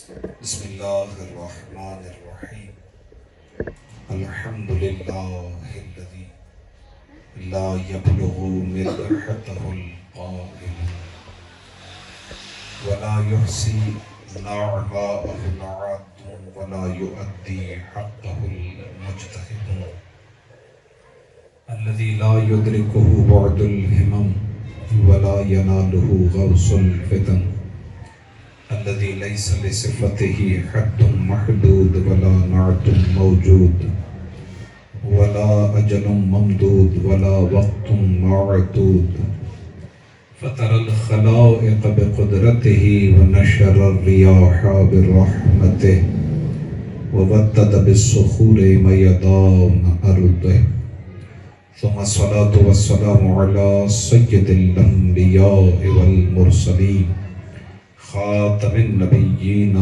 بسم اللہ الرحمن الرحیم الحمد للہ الذی لا یبلغ مدحته القائل ولا يحصي نعماءه العاد ولا يؤدي حقه المجتهد الذي لا يدركه بعد الهمم ولا يناله غوص الفتن الذي ليس لصفته حد محدود ولا نعت موجود ولا أجل ممدود ولا وقت معدود فطر الخلائق بقدرته ونشر الرياح برحمته وودد بالصخور ميدان أرضه ثم الصلاة والسلام على سيد الأنبياء والمرسلين خاتم النبیین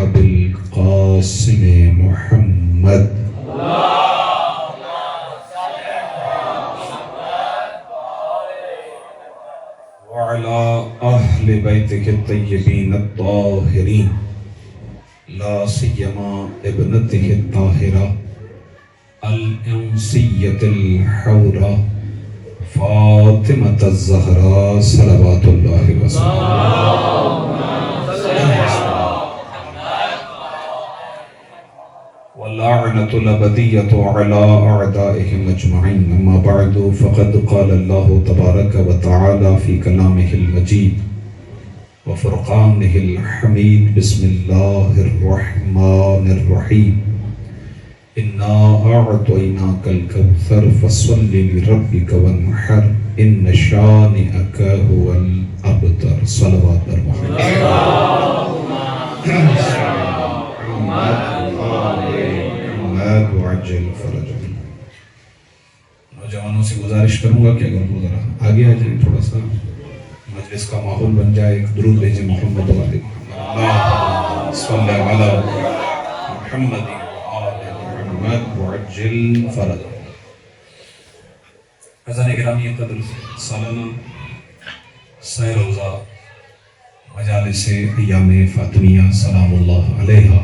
ابی القاسم محمد وعلى اہل بیتہ الطیبین الطاہرین لا سیما ابنتہ الطاہرہ الانسیۃ الحورہ فاطمۃ الزہراء صلوات اللہ وسلم واللعنة الأبدية على أعدائهم أجمعين أما بعد فقد قال الله تبارك وتعالى في كلامه المجيد وفرقانه الحميد بسم الله الرحمن الرحيم إنا أعطيناك الكوثر فصل لربك وانحر إن شانئك هو الأبتر صلوات وعجل فرجا. نوجوانوں سے گزارش کروں گا کہ اگر وہ ذرا آگے آ جائیں تھوڑا سا مجلس کا ماحول بن جائے. ایک درود بھیجیں محمد والے محمد صلی علی محمد محمد وعجل فرجا. حضرات گرامی قدر سالانہ سہ روزہ مجالس ایام فاطمیہ سلام اللہ علیہا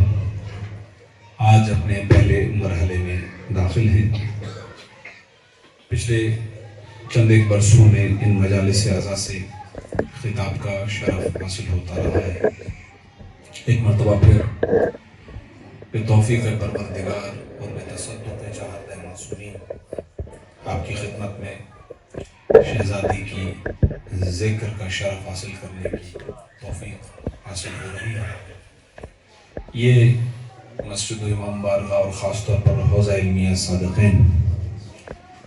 آج اپنے پہلے مرحلے میں داخل ہیں. پچھلے چند ایک برسوں میں ان مجالس اعزاز سے خطاب کا شرف حاصل ہوتا رہا ہے. ایک مرتبہ پھر توفیق پروردگار اور بتصدق چاہت معصومین آپ کی خدمت میں شہزادی کی ذکر کا شرف حاصل کرنے کی توفیق حاصل ہو رہی ہے. یہ مسجد امام بارگاہ اور خاص طور پر حوضہ علمیہ صادقین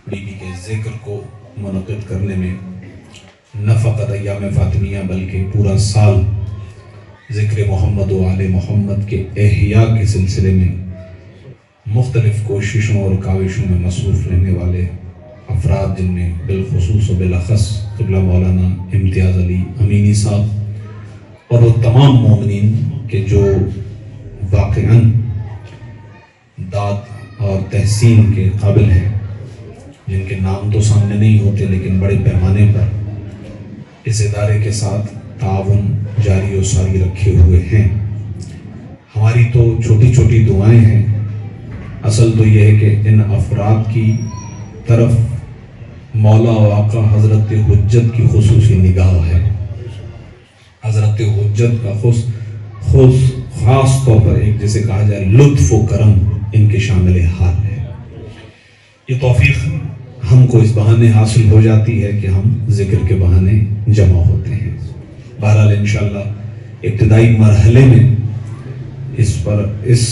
بی بی کے ذکر کو منعقد کرنے میں نہ فقط ایام فاطمیہ بلکہ پورا سال ذکر محمد و آل محمد کے احیاء کے سلسلے میں مختلف کوششوں اور کاوشوں میں مصروف رہنے والے افراد جن میں بالخصوص و بالاخص قبلہ مولانا امتیاز علی امینی صاحب اور وہ تمام مومنین کہ جو واقعاً داد اور تحسین کے قابل ہیں، جن کے نام تو سامنے نہیں ہوتے لیکن بڑے پیمانے پر اس ادارے کے ساتھ تعاون جاری و ساری رکھے ہوئے ہیں. ہماری تو چھوٹی چھوٹی دعائیں ہیں. اصل تو یہ ہے کہ ان افراد کی طرف مولا و آقا حضرت حجت کی خصوصی نگاہ ہے. حضرت حجت کا خاص طور پر ایک جسے کہا جائے لطف و کرم ان کے شامل حال ہے. یہ توفیق ہم کو اس بہانے حاصل ہو جاتی ہے کہ ہم ذکر کے بہانے جمع ہوتے ہیں. بہرحال انشاءاللہ ابتدائی مرحلے میں اس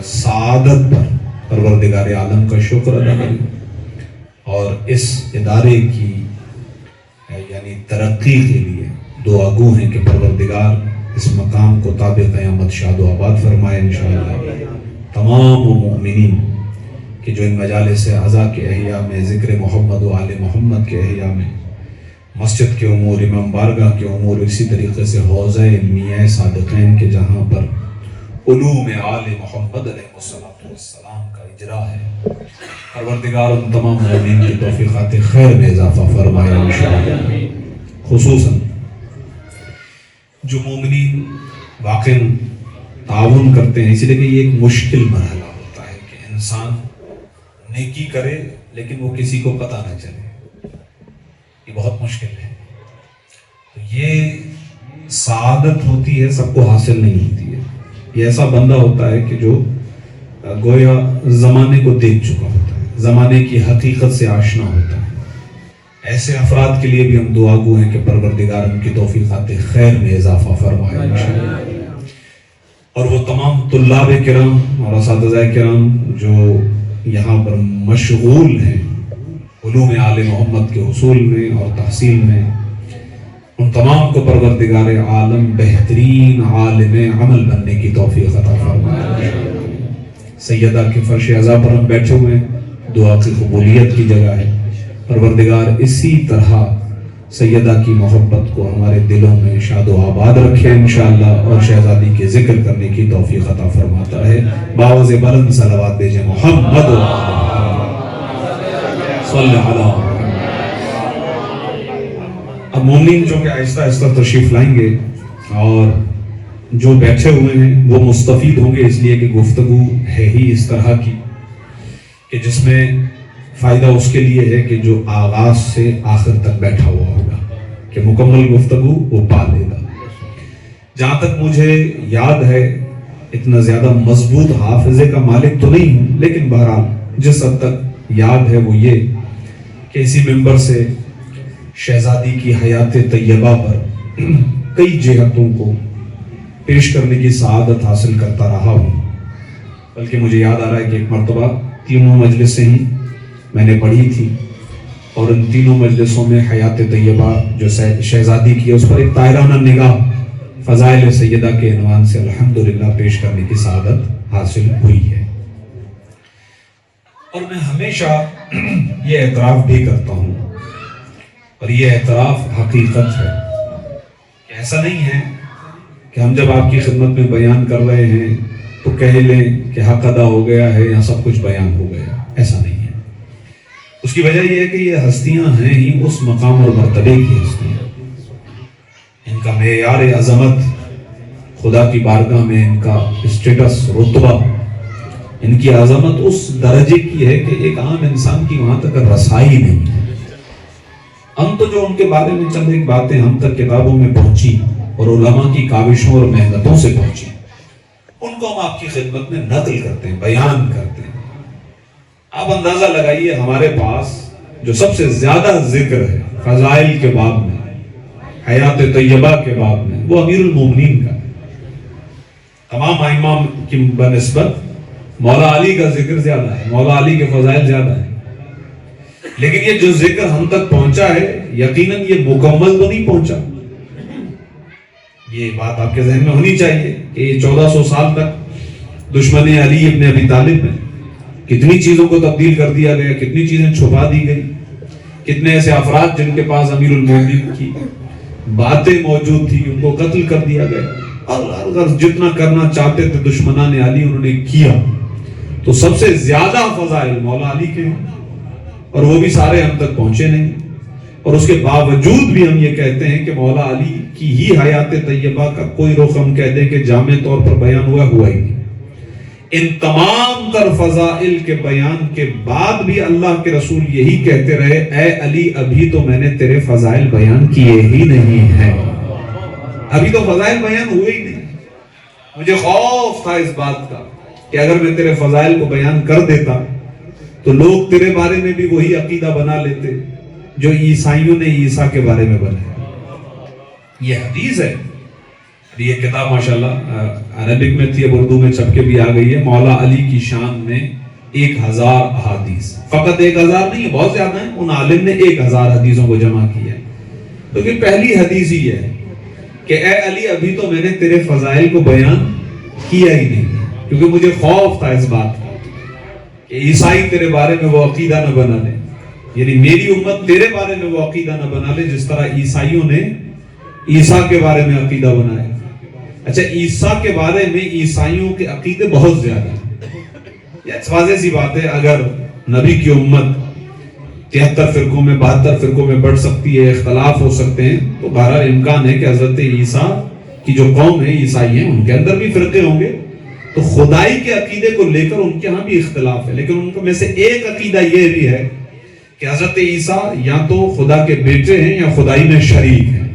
سعادت پر پروردگار عالم کا شکر ادا کریں اور اس ادارے کی یعنی ترقی کے لیے دعا گو ہیں کہ پروردگار اس مقام کو تاب قیامت شاد و آباد فرمائے انشاءاللہ. تمام مومنین کہ جو ان مجالس اعزاء کے احیاء میں ذکر محمد و آل محمد کے احیاء میں مسجد کے امور، امام بارگاہ کے امور، اسی طریقے سے حوضہ علمیہ صادقین کے جہاں پر علوم آل محمد علیہ السلام کا اجرا ہے، پروردگار ان تمام مومنین کی توفیقات خیر میں اضافہ فرمائے انشاءاللہ. خصوصاً جو مومنین واقعاً تعاون کرتے ہیں، اسی لیے کہ یہ ایک مشکل مرحلہ ہوتا ہے کہ انسان نیکی کرے لیکن وہ کسی کو پتہ نہ چلے، یہ بہت مشکل ہے۔ تو یہ سعادت ہوتی ہے، سب کو حاصل نہیں ہوتی ہے۔ یہ ایسا بندہ ہوتا ہے کہ جو گویا زمانے کو دیکھ چکا ہوتا ہے، زمانے کی حقیقت سے آشنا ہوتا ہے۔ ایسے افراد کے لیے بھی ہم دعا گو ہیں کہ پروردگار ان کی توفیقات خیر میں اضافہ فرمائے اور وہ تمام طلاب کرام اور اساتذہ کرام جو یہاں پر مشغول ہیں علوم آل محمد کے حصول میں اور تحصیل میں، ان تمام کو پروردگار عالم بہترین عالم عمل بننے کی توفیق عطا فرمائے۔ سیدہ کے فرش عزا پر ہم بیٹھے ہوئے ہیں، دعا کی قبولیت کی جگہ ہے۔ پروردگار اسی طرح سیدہ کی محبت کو ہمارے دلوں میں شاد و آباد رکھے انشاءاللہ، اور شہزادی کے ذکر کرنے کی توفیق عطا فرماتا ہے۔ باوز بلند صلوات بھیجیں محمد و صلی اللہ۔ اب مومنین جو کہ آہستہ آہستہ تشریف لائیں گے اور جو بیٹھے ہوئے ہیں وہ مستفید ہوں گے، اس لیے کہ گفتگو ہے ہی اس طرح کی کہ جس میں فائدہ اس کے لیے ہے کہ جو آغاز سے آخر تک بیٹھا ہوا ہوگا کہ مکمل گفتگو وہ پا لے گا۔ جہاں تک مجھے یاد ہے، اتنا زیادہ مضبوط حافظے کا مالک تو نہیں ہوں، لیکن بہرحال جس حد تک یاد ہے وہ یہ کہ اسی ممبر سے شہزادی کی حیات طیبہ پر کئی جہتوں کو پیش کرنے کی سعادت حاصل کرتا رہا ہوں۔ بلکہ مجھے یاد آ رہا ہے کہ ایک مرتبہ تینوں مجلس سے ہی میں نے پڑھی تھی، اور ان تینوں مجلسوں میں حیات طیبہ جو شہزادی کی ہے اس پر ایک طاہرانہ نگاہ فضائل سیدہ کے عنوان سے الحمدللہ پیش کرنے کی سعادت حاصل ہوئی ہے۔ اور میں ہمیشہ یہ اعتراف بھی کرتا ہوں، اور یہ اعتراف حقیقت ہے کہ ایسا نہیں ہے کہ ہم جب آپ کی خدمت میں بیان کر رہے ہیں تو کہہ لیں کہ حق ادا ہو گیا ہے یا سب کچھ بیان ہو گیا، ایسا نہیں ہے۔ اس کی وجہ یہ ہے کہ یہ ہستیاں ہیں ہی اس مقام اور مرتبے کی ہستیاں، ان کا معیار عظمت خدا کی بارگاہ میں، ان کا اسٹیٹس رتبہ، ان کی عظمت اس درجے کی ہے کہ ایک عام انسان کی وہاں تک رسائی نہیں ہے۔ ہم تو جو ان کے بارے میں چند ایک باتیں ہم تک کتابوں میں پہنچی اور علماء کی کاوشوں اور محنتوں سے پہنچی، ان کو ہم آپ کی خدمت میں نقل کرتے ہیں، بیان کرتے ہیں۔ آپ اندازہ لگائیے ہمارے پاس جو سب سے زیادہ ذکر ہے فضائل کے باب میں، حیات طیبہ کے باب میں، وہ امیر المومنین کا ہے۔ تمام ائمہ کی بنسبت مولا علی کا ذکر زیادہ ہے، مولا علی کے فضائل زیادہ ہیں، لیکن یہ جو ذکر ہم تک پہنچا ہے یقیناً یہ مکمل تو نہیں پہنچا۔ یہ بات آپ کے ذہن میں ہونی چاہیے کہ یہ 1400 سال تک دشمن علی ابن ابی طالب میں کتنی چیزوں کو تبدیل کر دیا گیا، کتنی چیزیں چھپا دی گئی، کتنے ایسے افراد جن کے پاس امیر المومنین کی باتیں موجود تھی ان کو قتل کر دیا گیا، اور اگر جتنا کرنا چاہتے تھے دشمنان علی انہوں نے کیا۔ تو سب سے زیادہ فضائل مولا علی کے ہیں، اور وہ بھی سارے ہم تک پہنچے نہیں، اور اس کے باوجود بھی ہم یہ کہتے ہیں کہ مولا علی کی ہی حیات طیبہ کا کوئی رخ ہم کہہ دیں کہ جامع طور پر بیان ہوا ہی نہیں۔ ان تمام تر فضائل کے بیان کے بعد بھی اللہ کے رسول یہی کہتے رہے، اے علی ابھی تو میں نے تیرے فضائل بیان کیے ہی نہیں ہیں، ابھی تو فضائل بیان ہوئے ہی نہیں۔ مجھے خوف تھا اس بات کا کہ اگر میں تیرے فضائل کو بیان کر دیتا تو لوگ تیرے بارے میں بھی وہی عقیدہ بنا لیتے جو عیسائیوں نے عیسیٰ کے بارے میں بنایا۔ یہ حدیث ہے، یہ کتاب ماشاءاللہ عربک میں تھی، اب اردو میں چھپ کے بھی آ گئی ہے، مولا علی کی شان میں 1000 احادیث، فقط 1000 نہیں، بہت زیادہ ہیں، ان عالم نے 1000 حدیثوں کو جمع کیا ہے۔ تو کہ پہلی حدیث ہی ہے کہ اے علی ابھی تو میں نے تیرے فضائل کو بیان کیا ہی نہیں، کیونکہ مجھے خوف تھا اس بات کا کہ عیسائی تیرے بارے میں وہ عقیدہ نہ بنا لے، یعنی میری امت تیرے بارے میں وہ عقیدہ نہ بنا لے جس طرح عیسائیوں نے عیسیٰ کے بارے میں عقیدہ بنایا۔ اچھا، عیسیٰ کے بارے میں عیسائیوں کے عقیدے بہت زیادہ ہیں، یہ واضح سی بات ہے، اگر نبی کی امت 73 فرقوں میں 72 فرقوں میں بڑھ سکتی ہے، اختلاف ہو سکتے ہیں، تو بہرحال امکان ہے کہ حضرت عیسیٰ کی جو قوم ہے عیسائی ہیں ان کے اندر بھی فرقے ہوں گے، تو خدائی کے عقیدے کو لے کر ان کے ہاں بھی اختلاف ہے، لیکن ان میں سے ایک عقیدہ یہ بھی ہے کہ حضرت عیسیٰ یا تو خدا کے بیٹے ہیں یا خدائی میں شریک ہیں۔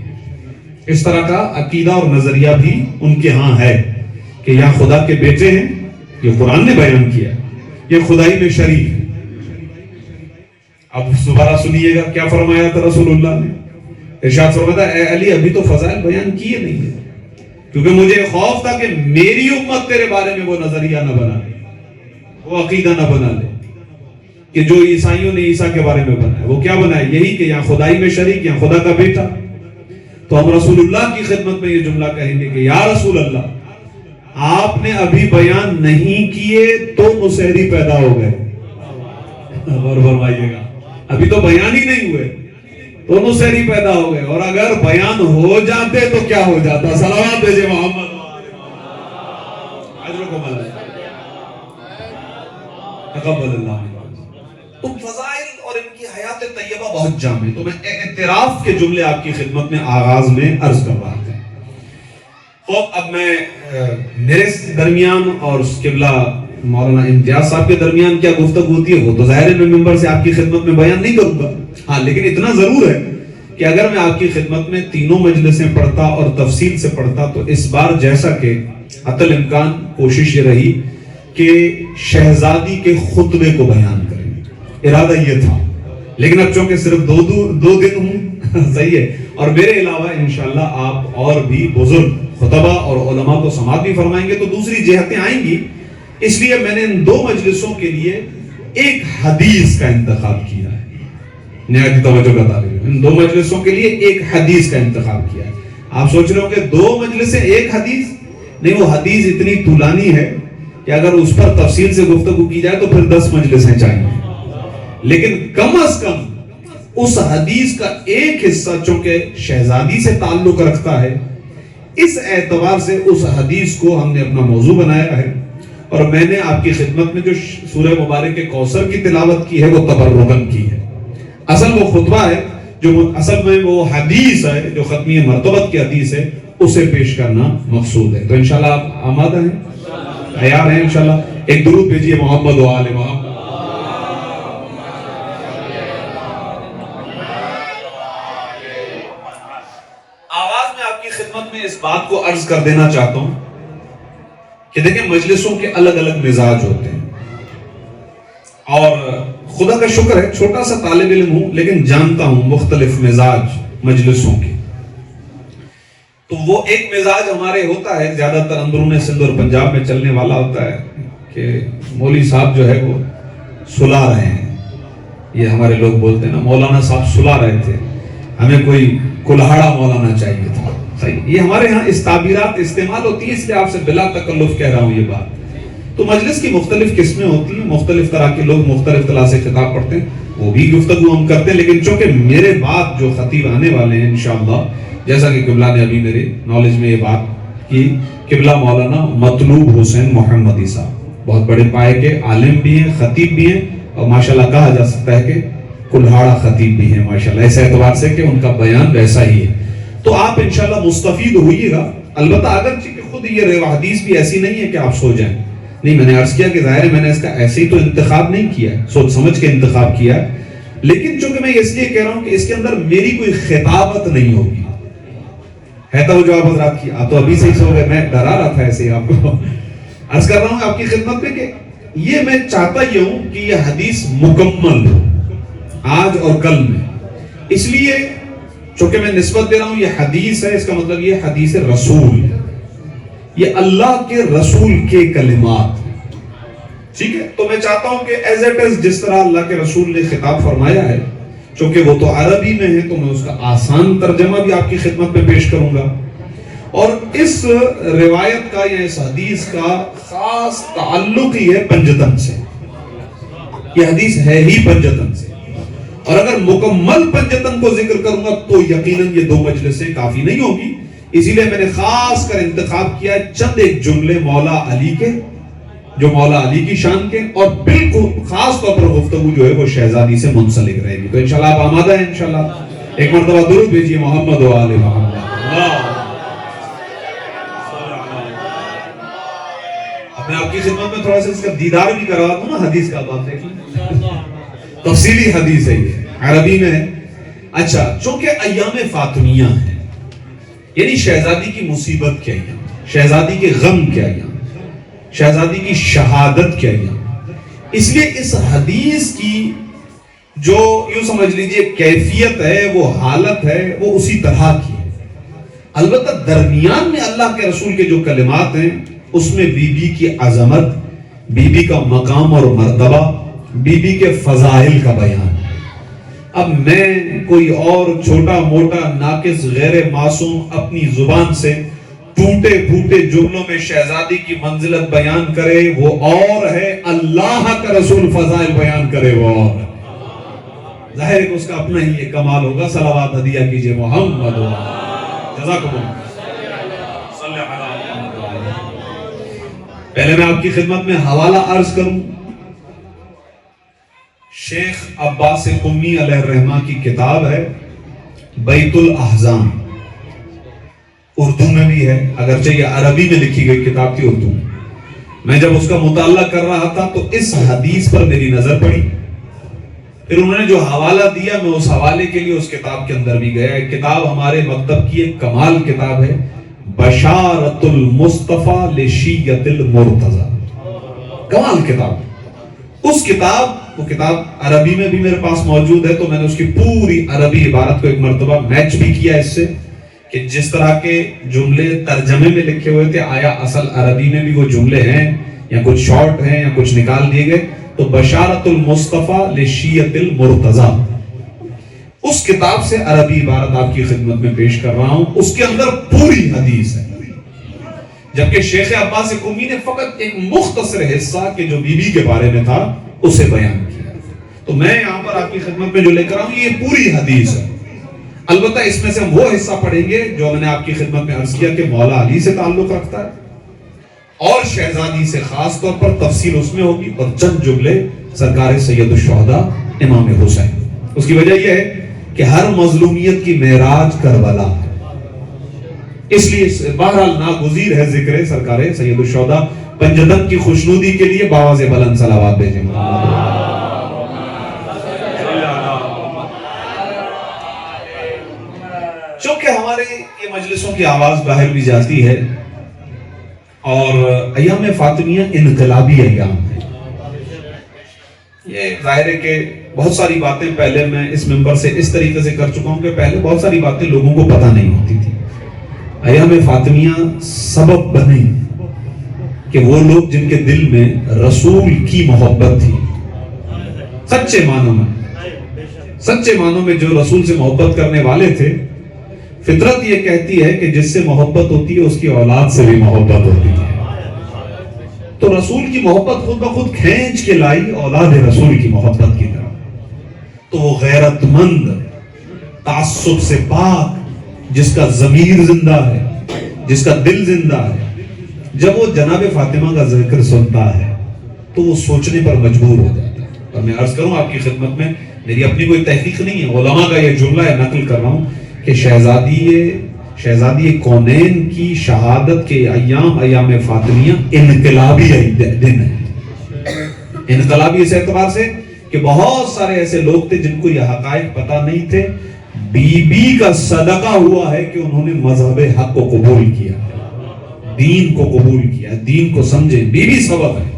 اس طرح کا عقیدہ اور نظریہ بھی ان کے ہاں ہے کہ یا خدا کے بیٹے ہیں، یہ قرآن نے بیان کیا، یہ خدائی میں شریک ہے۔ اب دوبارہ سنیے گا کیا فرمایا تھا رسول اللہ نے، ارشاد فرمایا تھا، اے علی ابھی تو فضائل بیان کیے نہیں ہیں، کیونکہ مجھے خوف تھا کہ میری امت تیرے بارے میں وہ نظریہ نہ بنا لے، وہ عقیدہ نہ بنا لے کہ جو عیسائیوں نے عیسیٰ کے بارے میں بنایا۔ وہ کیا بنایا؟ یہی کہ یا خدائی میں شریک یا خدا کا بیٹا۔ تو ہم رسول اللہ کی خدمت میں یہ جملہ کہیں گے کہ یا رسول اللہ، آپ نے ابھی بیان نہیں کیے تو مسحری پیدا ہو گئے، اور فرمائیے گا ابھی تو بیان ہی نہیں ہوئے تو مسحری پیدا ہو گئے، اور اگر بیان ہو جاتے تو کیا ہو جاتا؟ صلوات بھیجے محمد تقبل اللہ۔ تو فضائل اور ان کی حیات طیبہ بہت جامع، تو میں اعتراف کے جملے آپ کی خدمت میں آغاز میں عرض کر رہا تھا۔ خوب اب میں میرے درمیان اور قبلہ مولانا امتیاز صاحب کے درمیان کیا گفتگو ہوتی ہے وہ تو ظاہر ہے میں ممبر سے آپ کی خدمت میں بیان نہیں کروں گا، ہاں لیکن اتنا ضرور ہے کہ اگر میں آپ کی خدمت میں تینوں مجلسیں پڑھتا اور تفصیل سے پڑھتا تو اس بار جیسا کہ عطل امکان کوشش یہ رہی کہ شہزادی کے خطبے کو بیان کریں، ارادہ یہ تھا، لیکن اب چونکہ صرف دو دن ہوں صحیح ہے، اور میرے علاوہ انشاءاللہ آپ اور بھی بزرگ خطبہ اور علماء کو سماعت بھی فرمائیں گے تو دوسری جہتیں آئیں گی، اس لیے میں نے ان دو مجلسوں کے لیے ایک حدیث کا انتخاب کیا ہے۔ نہایت توجہ کا طالب علم، ان دو مجلسوں کے لیے ایک حدیث کا انتخاب کیا ہے۔ آپ سوچ رہے ہو کہ دو مجلسیں ایک حدیث؟ نہیں، وہ حدیث اتنی طولانی ہے کہ اگر اس پر تفصیل سے گفتگو کی جائے تو پھر 10 مجلسیں چاہیے، لیکن کم از کم اس حدیث کا ایک حصہ چونکہ شہزادی سے تعلق رکھتا ہے، اس اعتبار سے اس حدیث کو ہم نے اپنا موضوع بنایا ہے، اور میں نے آپ کی خدمت میں جو سورہ مبارک کوثر کی تلاوت کی ہے وہ تبرکاً کی ہے۔ اصل وہ خطبہ ہے جو اصل میں وہ حدیث ہے جو ختمی مرتبت کی حدیث ہے، اسے پیش کرنا مقصود ہے۔ تو انشاءاللہ آپ آمادہ ہیں، تیار ہیں انشاءاللہ؟ ایک درود بھیجیے محمد و آل محمد۔ آواز میں آپ کی خدمت میں اس بات کو عرض کر دینا چاہتا ہوں کہ دیکھیں مجلسوں کے الگ الگ مزاج ہوتے ہیں، اور خدا کا شکر ہے چھوٹا سا طالب علم ہوں لیکن جانتا ہوں مختلف مزاج مجلسوں کے۔ تو وہ ایک مزاج ہمارے ہوتا ہے زیادہ تر اندرون سندھ اور پنجاب میں چلنے والا ہوتا ہے کہ مولوی صاحب جو ہے وہ سلا رہے ہیں، یہ ہمارے لوگ بولتے ہیں نا مولانا صاحب سلا رہے تھے، ہمیں کوئی کلہاڑا مولانا چاہیے تھا، صحیح، یہ ہمارے ہاں اس تعبیرات استعمال ہوتی ہیں، اس لیے آپ سے بلا تکلف کہہ رہا ہوں یہ بات۔ تو مجلس کی مختلف قسمیں ہوتی ہیں، مختلف طرح کے لوگ مختلف طرح سے خطاب پڑھتے ہیں، وہ بھی گفتگو ہم کرتے ہیں، لیکن چونکہ میرے بعد جو خطیب آنے والے ہیں انشاءاللہ، جیسا کہ قبلہ نے ابھی میرے نالج میں یہ بات کی، قبلہ مولانا مطلوب حسین محمدی صاحب بہت بڑے پائے کے عالم بھی ہیں، خطیب بھی ہیں، اور ماشاءاللہ کہا جا سکتا ہے کہ کلہاڑا خطیب بھی ہیں ماشاءاللہ، اس اعتبار سے کہ ان کا بیان ویسا ہی ہے۔ تو آپ انشاءاللہ مستفید ہوئیے گا، البتہ اگرچہ کہ خود یہ حدیث بھی ایسی نہیں ہے کہ آپ سو جائیں، نہیں، میں نے عرض کیا کہ ظاہر ہے میں نے اس کا ایسے ہی تو انتخاب نہیں کیا ہے، سوچ سمجھ کے انتخاب کیا ہے، لیکن چونکہ میں اس لیے کہہ رہا ہوں کہ اس کے اندر میری کوئی خطابت نہیں ہوگی، ہے تو جو آپ حضرات کی، آپ تو ابھی سے ہی سو گئے، میں ڈرا رہا تھا ایسے ہی آپ کو عرض کر رہا ہوں آپ کی خدمت میں کہ یہ میں چاہتا یہ ہوں کہ یہ حدیث مکمل ہو آج اور کل میں، اس لیے چونکہ میں نسبت دے رہا ہوں یہ حدیث ہے، اس کا مطلب یہ حدیث رسول ہے، یہ اللہ کے رسول کے کلمات، ٹھیک ہے؟ تو میں چاہتا ہوں کہ ایز اٹ از جس طرح اللہ کے رسول نے خطاب فرمایا ہے، چونکہ وہ تو عربی میں ہے تو میں اس کا آسان ترجمہ بھی آپ کی خدمت میں پیش کروں گا، اور اس روایت کا یا اس حدیث کا خاص تعلق ہی ہے پنجتن سے، یہ حدیث ہے ہی پنجتن سے، اور اگر مکمل پنجتن کو ذکر کروں گا تو یقیناً یہ 2 مجلسیں کافی نہیں ہوگی، اسی لیے میں نے خاص کر انتخاب کیا چند ایک جملے مولا علی کے جو مولا علی کی شان کے، اور بالکل خاص طور پر گفتگو جو ہے وہ شہزادی سے منسلک رہے گی۔ تو انشاءاللہ آپ آمادہ ہیں؟ انشاءاللہ ایک مرتبہ درود بھیجیے محمد و آل محمد۔ میں آپ کی خدمت میں تھوڑا سا اس کا دیدار بھی کروا دوں نا حدیث کا، آپ دیکھ لیں، تفصیلی حدیث ہے یہ، عربی میں ہے۔ اچھا، چونکہ ایام فاطمیہ ہیں، یعنی شہزادی کی مصیبت کے ایام، شہزادی کے غم کے ایام، شہزادی کی شہادت کے ایام، اس لیے اس حدیث کی جو یوں سمجھ لیجئے کیفیت ہے، وہ حالت ہے، وہ اسی طرح کی ہے۔ البتہ درمیان میں اللہ کے رسول کے جو کلمات ہیں اس میں بی بی کی عظمت، بی بی کا مقام اور مرتبہ، بی بی کے فضائل کا بیان۔ اب میں کوئی اور چھوٹا موٹا ناقص غیر معصوم اپنی زبان سے ٹوٹے پھوٹے جملوں میں شہزادی کی منزلت بیان کرے وہ اور ہے، اللہ کا رسول فضائل بیان کرے وہ اور ہے۔ ظاہر ہے کہ اس کا اپنا ہی یہ کمال ہوگا۔ صلوات ہدیہ کیجئے محمد، جزاکم اللہ۔ پہلے میں آپ کی خدمت میں حوالہ عرض کروں، شیخ عباس قمی علیہ الرحمہ کی کتاب ہے بیت الاحزان، اردو میں بھی ہے، اگرچہ یہ عربی میں لکھی گئی کتاب تھی، اردو میں۔ میں جب اس کا مطالعہ کر رہا تھا تو اس حدیث پر میری نظر پڑی، پھر انہوں نے جو حوالہ دیا میں اس حوالے کے لیے اس کتاب کے اندر بھی گیا۔ ایک کتاب ہمارے مکتب کی ایک کمال کتاب ہے، بشارت المصطفیٰ لشیعۃ المرتضیٰ، کمال کتاب۔ اس کتاب، وہ کتاب عربی میں بھی میرے پاس موجود ہے، تو میں نے اس کی پوری عربی عبارت کو ایک مرتبہ میچ بھی کیا اس سے، کہ جس طرح کے جملے ترجمے میں لکھے ہوئے تھے آیا اصل عربی میں بھی وہ جملے ہیں یا کچھ شارٹ ہیں یا کچھ نکال دیے گئے۔ تو بشارت المصطفیٰ لشیعۃ المرتضیٰ، اس کتاب سے عربی عبارت آپ کی خدمت میں پیش کر رہا ہوں۔ اس کے اندر پوری حدیث ہے، جبکہ شیخ عباس قمی نے فقط ایک مختصر حصہ کہ جو بی بی کے بارے میں تھا اسے بیان کیا۔ تو میں یہاں پر آپ کی خدمت میں جو لے کر رہا ہوں یہ پوری حدیث ہے۔ البتہ اس میں سے ہم وہ حصہ پڑھیں گے جو میں نے آپ کی خدمت میں عرض کیا کہ مولا علی سے تعلق رکھتا ہے، اور شہزادی سے خاص طور پر تفصیل اس میں ہوگی، اور چند جملے سرکار سید الشہداء امام حسین۔ اس کی وجہ یہ ہے کہ ہر مظلومیت کی معراج کربلا ہے، اس لیے بہرحال ناگزیر ہے ذکر سرکار سید الشہداء۔ پنجتن کی خوشنودی کے لیے باواز بلند صلوات بھیجیں۔ چونکہ ہمارے یہ مجلسوں کی آواز باہر بھی جاتی ہے، اور ایام فاطمیہ انقلابی ایام ہے۔ یہ ظاہر ہے کہ بہت ساری باتیں پہلے میں اس منبر سے اس طریقے سے کر چکا ہوں کہ پہلے بہت ساری باتیں لوگوں کو پتہ نہیں ہوتی تھی۔ ایام فاطمیہ سبب بنے کہ وہ لوگ جن کے دل میں رسول کی محبت تھی، سچے معنوں میں جو رسول سے محبت کرنے والے تھے، فطرت یہ کہتی ہے کہ جس سے محبت ہوتی ہے اس کی اولاد سے بھی محبت ہوتی ہے، تو رسول کی محبت خود بخود کھینچ کے لائی اولاد رسول کی محبت کی طرف۔ تو وہ غیرت مند، تعصب سے پاک، جس کا ضمیر زندہ ہے، جس کا دل زندہ ہے، جب وہ جناب فاطمہ کا ذکر سنتا ہے تو وہ سوچنے پر مجبور ہو جاتا ہے۔ اور میں عرض کروں آپ کی خدمت میں، میری اپنی کوئی تحقیق نہیں ہے، علماء کا یہ جملہ ہے، نقل کر رہا ہوں کہ شہزادی کونین کی شہادت کے ایام فاطمیہ انقلابی دن ہے۔ انقلابی اس اعتبار سے کہ بہت سارے ایسے لوگ تھے جن کو یہ حقائق پتہ نہیں تھے، بی بی کا صدقہ ہوا ہے کہ انہوں نے مذہب حق کو قبول کیا، دین کو قبول کیا، دین کو سمجھے، بی بی سبب ہے۔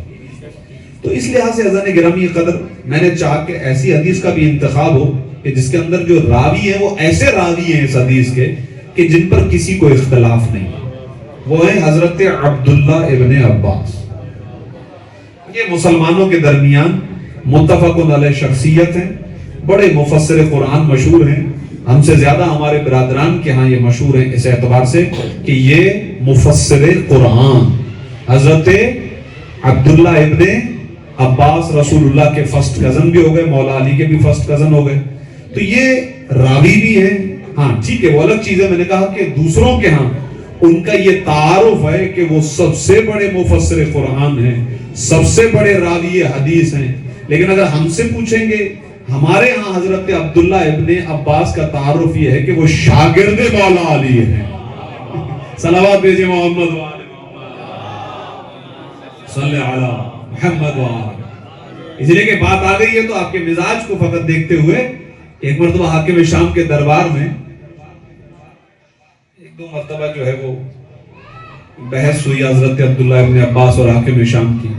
تو اس لحاظ سے عزیزان گرامی قدر، میں نے چاہا کہ ایسی حدیث کا بھی انتخاب ہو کہ جس کے اندر جو راوی ہیں وہ ایسے راوی ہیں اس حدیث کے کہ جن پر کسی کو اختلاف نہیں۔ وہ ہے حضرت عبداللہ ابن عباس۔ یہ مسلمانوں کے درمیان متفق علیہ شخصیت ہیں، بڑے مفسر قرآن مشہور ہیں، ہم سے زیادہ ہمارے برادران کے ہاں یہ مشہور ہیں اس اعتبار سے کہ یہ مفسر قرآن حضرت عبداللہ ابن عباس رسول اللہ کے فرسٹ کزن بھی ہو گئے، مولا علی کے بھی فرسٹ کزن ہو گئے، تو یہ راوی بھی ہیں۔ ہاں ٹھیک ہے، وہ الگ چیز ہے، میں نے کہا کہ دوسروں کے ہاں ان کا یہ تعارف ہے کہ وہ سب سے بڑے مفسر قرآن ہیں، سب سے بڑے راوی حدیث ہیں، لیکن اگر ہم سے پوچھیں گے ہمارے ہاں حضرت عبداللہ ابن عباس کا تعارف یہ ہے کہ وہ شاگرد مولا علی ہیں۔ صلوات بھیجے محمد والے صلی علی محمد اس لیے کہ بات آ گئی ہے تو آپ کے مزاج کو فقط دیکھتے ہوئے ایک مرتبہ حاکم شام کے دربار میں ایک دو مرتبہ جو ہے وہ بحث ہوئی حضرت عبداللہ ابن عباس اور حاکم شام کی.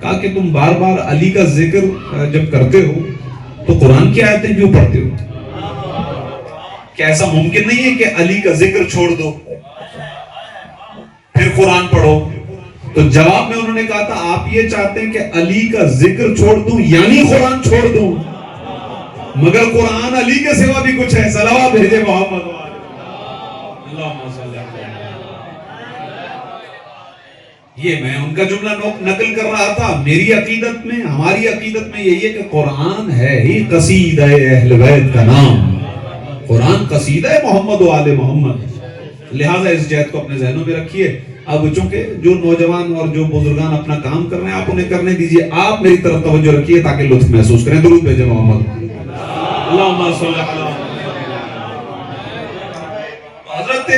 کہا کہ تم بار بار علی کا ذکر جب کرتے ہو تو قرآن کی آیتیں کیوں پڑھتے ہو؟ کیا ایسا ممکن نہیں ہے کہ علی کا ذکر چھوڑ دو پھر قرآن پڑھو؟ تو جواب میں انہوں نے کہا تھا آپ یہ چاہتے ہیں کہ علی کا ذکر چھوڑ دوں یعنی قرآن چھوڑ دوں، مگر قرآن علی کے سوا بھی کچھ ہے. صلوات بھیجے محمد اللہم صلی اللہ علیہ وسلم. یہ میں ان کا جملہ نقل کر رہا تھا. میری عقیدت میں، ہماری عقیدت میں یہی ہے کہ قرآن ہے ہی قصیدہ اہل بیت کا نام. قرآن قصیدہ محمد و آل محمد. لہٰذا اس جہت کو اپنے ذہنوں میں رکھیے. اب چونکہ جو نوجوان اور جو بزرگان اپنا کام کر رہے ہیں آپ انہیں کرنے دیجئے، آپ میری طرف توجہ رکھیے تاکہ لطف محسوس کریں. درود بھیجے محمد. اللہم صلی علی حضرت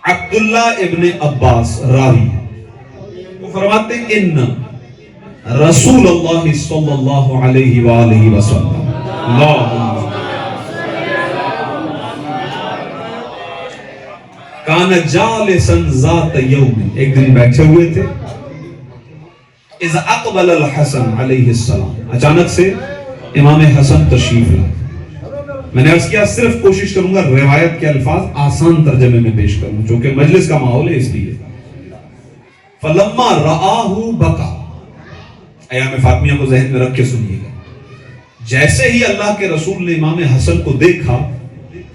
عبداللہ ابن عباس راوی وہ فرماتے ہیں ان رسول اللہ صلی اللہ علیہ وآلہ وسلم کان جالسا ذات یوم، ایک دن بیٹھے ہوئے تھے. اذ اقبل الحسن علیہ السلام، اچانک سے امام حسن تشریف لائے. میں نے عرض کیا صرف کوشش کروں گا روایت کے الفاظ آسان ترجمے میں پیش کروں چونکہ مجلس کا ماحول ہے اس لیے. فلما رآہ بکا، ایام فاطمیہ کو ذہن میں رکھ کے سنیے گا. جیسے ہی اللہ کے رسول نے امام حسن کو دیکھا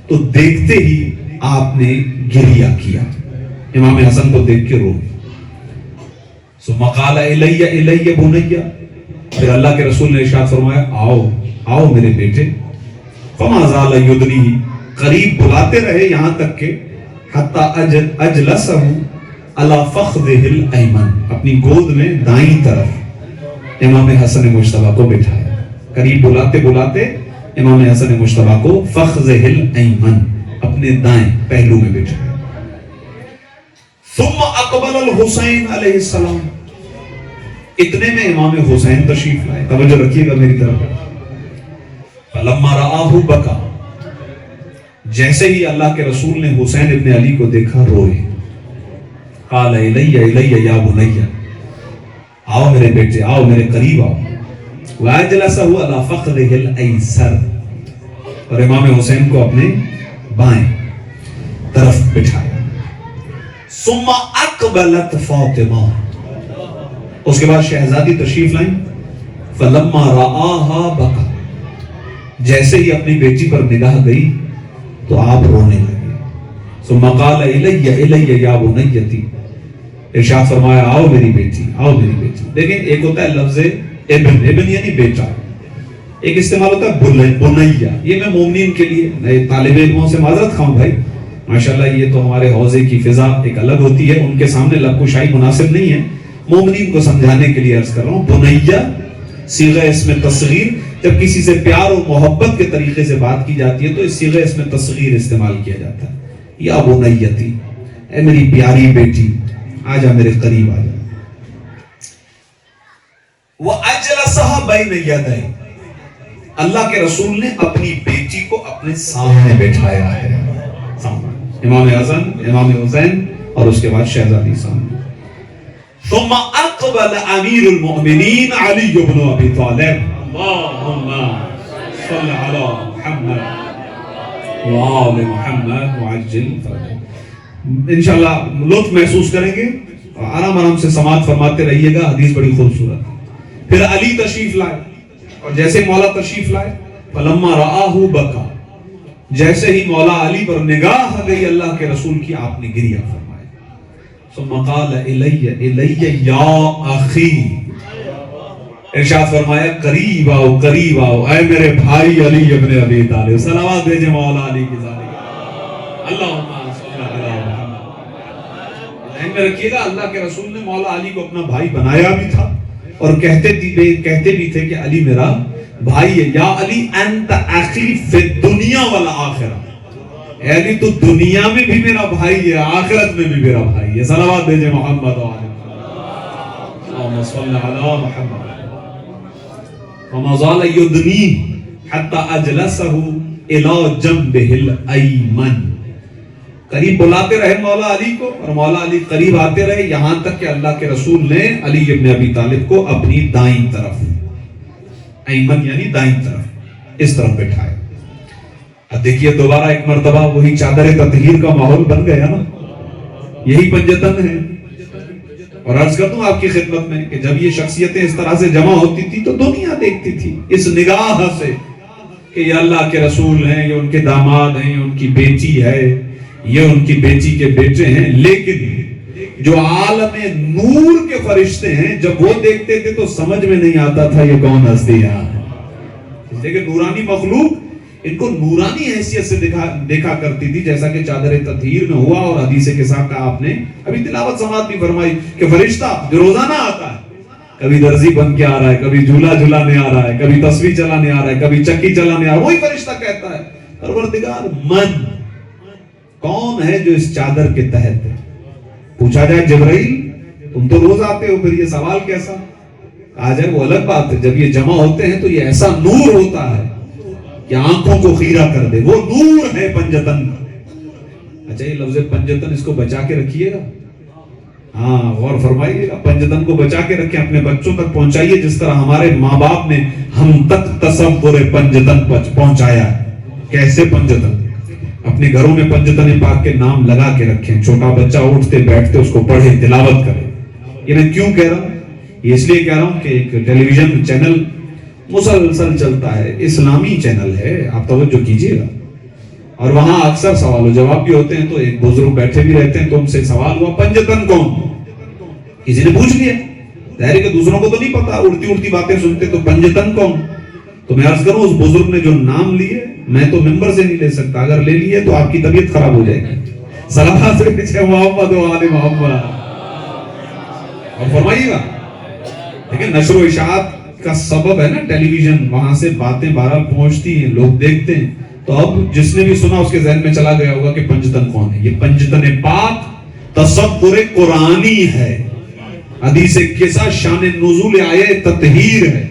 تو دیکھتے ہی آپ نے گریہ کیا. امام حسن کو دیکھ کے رو. ثم قال الی الی بنی، پھر اللہ کے رسول نے ارشاد فرمایا آؤ آؤ میرے بیٹے. فما زال یدنیہ، قریب بلاتے رہے یہاں تک کہ حتی اجلسہ علی فخذہ الایمن، اپنی گود میں دائیں طرف امام حسن مجتبیٰ کو بٹھایا. قریب بلاتے بلاتے امام حسن مجتبیٰ کو فخذہ الایمن اپنے دائیں پہلو میں بٹھایا. ثم اقبل الحسین علیہ السلام، اتنے میں امام حسین تشریف لائے. توجہ رکھیے گا میری طرف. فلما رآہ بکا، جیسے ہی اللہ کے رسول نے حسین ابن علی کو دیکھا روئے. قال الی الی یا بنی، آؤ میرے بیٹے آؤ میرے قریب آؤ. واجلسہ علی فخذہ الایسر، اور امام حسین کو اپنے بائیں طرف بٹھایا. ثم اقبلت فاطمہ، اس کے بعد شہزادی تشریف لائیں. فلما رآہا بکا، جیسے ہی اپنی بیٹی پر نگاہ گئی تو آپ رونے لگے. ثم قال الی الی یا بنیتی، ارشاد فرمایا آؤ میری بیٹی آؤ میری بیٹی. لیکن ایک ہوتا ہے لفظ ابن، ابن یعنی بیٹا، ایک استعمال ہوتا ہے بنیہ. یہ میں مومنین کے لیے، نئے طالب علموں سے معذرت خواہوں بھائی، ماشاءاللہ یہ تو ہمارے حوضے کی فضا ایک الگ ہوتی ہے، ان کے سامنے لب کشائی مناسب نہیں ہے. مومنین کو سمجھانے کے لیے عرض کر رہا ہوں. بنیہ صیغہ اسم تصغیر، جب کسی سے پیار اور محبت کے طریقے سے بات کی جاتی ہے تو اس صیغہ اسم تصغیر استعمال کیا جاتا ہے. یا بنیتی، اے میری پیاری بیٹی آجا میرے قریب آجا. وَأَجْلَسَهَا بَيْنَ يَدَيْهِ، اللہ کے رسول نے اپنی بیٹی کو اپنے سامنے بٹھایا ہے. امام حسن، امام حسین اور اس کے بعد شہزادی سامنے. ثم اقبل امیر المؤمنین علی بن ابی طالب، اللہم صل علی محمد وآل محمد وعجل فرجہ. انشاءاللہ لطف محسوس کریں گے، آرام آرام سے سماعت فرماتے رہیے گا. حدیث بڑی خوبصورت. پھر علی تشریف لائے، اور جیسے مولا تشریف لائے فلما رآہ بکا، جیسے ہی مولا علی پر نگاہ گئی اللہ کے رسول کی آپ نے گریہ فرمایا. ثم قال الی الی یا اخی، ارشاد فرمایا قریب آؤ قریب آؤ اے میرے بھائی علی ابن ابی طالب. صلوات بھیجے مولا علی کی ذات. اللہم صل علی محمد. ذہن میں رکھیے گا اللہ کے رسول نے مولا علی کو اپنا بھائی بنایا بھی تھا اور کہتے بھی تھے کہ علی میرا بھائی ہے. یا علی انت اخی فی الدنیا والآخرہ، اے علی تو دنیا میں بھی میرا بھائی ہے آخرت میں بھی میرا بھائی ہے. صلوات بھیجے محمد و آل محمد. اللهم صل على محمد وما زال يدني حتى اجلسه الى جنبه الايمن. قریب بلاتے رہے مولا علی کو اور مولا علی قریب آتے رہے یہاں تک کہ اللہ کے رسول نے علی ابن ابی طالب کو اپنی دائیں طرف، ایمن یعنی دائیں طرف، اس طرف بٹھائے. اب دیکھیے دوبارہ ایک مرتبہ وہی چادر تطہیر کا ماحول بن گیا نا، یہی پنجتن ہے. اور عرض کر دوں آپ کی خدمت میں کہ جب یہ شخصیتیں اس طرح سے جمع ہوتی تھی تو دنیا دیکھتی تھی اس نگاہ سے کہ یہ اللہ کے رسول ہیں، یہ ان کے داماد ہیں، یہ ان کی بیٹی ہے، یہ ان کی بیٹی کے بیٹے ہیں. لیکن جو عالم نور کے فرشتے ہیں جب وہ دیکھتے تھے تو سمجھ میں نہیں آتا تھا یہ کون ہستیاں ہیں. لیکن نورانی مخلوق ان کو نورانی حیثیت سے دیکھا کرتی تھی، جیسا کہ چادر تطہیر میں ہوا. اور حدیث کے ساتھ کا آپ نے ابھی تلاوت سماعت بھی فرمائی کہ فرشتہ جو روزانہ آتا ہے، کبھی درزی بن کے آ رہا ہے، کبھی جھولا جھلانے آ رہا ہے، کبھی تسبیح چلانے آ رہا ہے، کبھی چکی چلانے آ رہا ہے، وہی فرشتہ کہتا ہے پروردگار من کون ہے جو اس چادر کے تحت ہے. پوچھا جائے جبرائیل تم تو روز آتے ہو، پھر یہ سوال کیسا؟ کہا جائے وہ الگ بات ہے، جب یہ جمع ہوتے ہیں تو یہ ایسا نور ہوتا ہے کہ آنکھوں کو خیرہ کر دے. وہ نور ہے پنجتن. اچھا یہ لفظ پنجتن اس کو بچا کے رکھیے گا، ہاں غور فرمائیے گا. پنجتن کو بچا کے رکھیں، اپنے بچوں تک پہنچائیے جس طرح ہمارے ماں باپ نے ہم تک تصور پنجتن پہنچایا ہے. کیسے پنجتن؟ اپنے گھروں میں پنجتن پاک کے نام لگا کے رکھیں. چھوٹا بچہ اٹھتے بیٹھتے اس کو پڑھے، تلاوت کرے. یہ میں کیوں کہہ رہا ہوں؟ یہ اس لیے کہہ رہا ہوں کہ ایک ٹیلی ویژن چینل مسلسل چلتا ہے، اسلامی چینل ہے، آپ توجہ کیجئے گا. اور وہاں اکثر سوال و جواب بھی ہوتے ہیں. تو ایک بزرگ بیٹھے بھی رہتے ہیں تو ان سے سوال ہوا پنجتن کون؟ کسی نے پوچھ لیا، ظاہر ہے کہ دوسروں کو تو نہیں پتا، اڑتی اڑتی باتیں سنتے. تو پنجتن کون؟ تو میں عرض کروں اس بزرگ نے جو نام لیے میں تو ممبر سے نہیں لے سکتا، اگر لے لیے تو آپ کی طبیعت خراب ہو جائے گی. صلوات سے پیچھے محمد و آل محمد. اور فرمائیے گا لیکن نشر و اشاعت کا سبب ہے نا ٹیلی ویژن، وہاں سے باتیں بہرحال پہنچتی ہیں، لوگ دیکھتے ہیں. تو اب جس نے بھی سنا اس کے ذہن میں چلا گیا ہوگا کہ پنجتن کون ہے. یہ پنجتن پاک تصور قرآنی ہے، حدیث قصہ شان نزول آیے تطہیر ہے،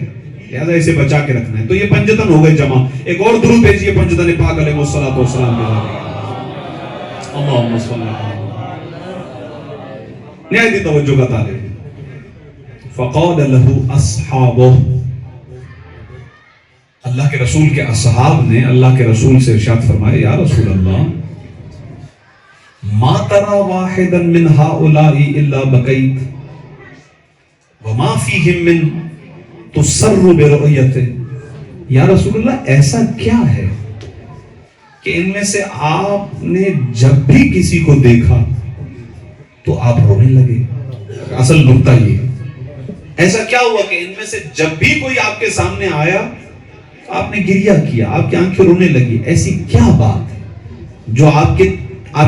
لہذا اسے بچا کے رکھنا ہے. تو یہ پنجتن ہو گئے جمع. ایک اور درود بھیجیے پنجتن پاک علیہ الصلوۃ والسلام کے ذریعے. اللہم صل علی نہایت توجہ کا طالب. فقال له اصحابہ، اللہ کے رسول کے اصحاب نے اللہ کے رسول سے ارشاد فرمایا یا رسول اللہ ما ترى واحدا من هؤلاء الا بكيت وما فيهم من تسر برؤيته. یا رسول اللہ ایسا کیا ہے کہ ان میں سے آپ نے جب بھی کسی کو دیکھا تو آپ رونے لگے؟ اصل نقطہ یہ ہے، ایسا کیا ہوا کہ ان میں سے جب بھی کوئی آپ کے سامنے آیا آپ نے گریہ کیا، آپ کی آنکھیں رونے لگی؟ ایسی کیا بات ہے جو آپ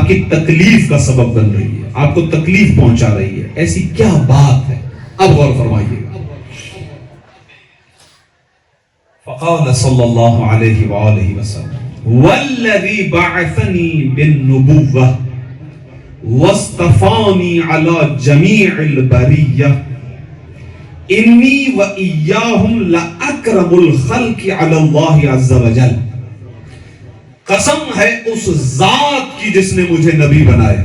کی تکلیف کا سبب بن رہی ہے، آپ کو تکلیف پہنچا رہی ہے؟ ایسی کیا بات ہے؟ اب غور فرمائیے گا. فقال صلی اللہ علیہ وآلہ وسلم والذی بعثنی بالنبوہ واصطفانی علی جمیع البریہ انی و ایاہم لأکرم الخلق علی اللہ عز و جل. قسم ہے اس ذات کی جس نے مجھے نبی بنایا،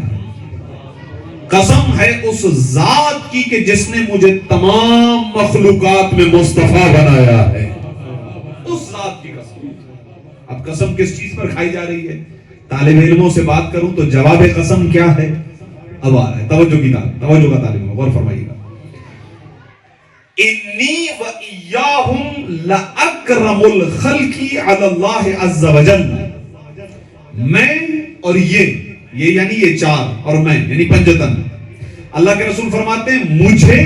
قسم ہے اس ذات کی کہ جس نے مجھے تمام مخلوقات میں مصطفیٰ بنایا ہے. اس ذات کی قسم. اب قسم کس چیز پر کھائی جا رہی ہے؟ طالب علموں سے بات کروں تو جواب قسم کیا ہے اب آ رہا ہے. توجہ کا طالب علم غور فرمائیے گا. انی و ایاہم لأکرم الخلق علی اللہ عز و جل. میں اور یہ یعنی یہ چار اور میں یعنی پنجتن. اللہ کے رسول فرماتے ہیں مجھے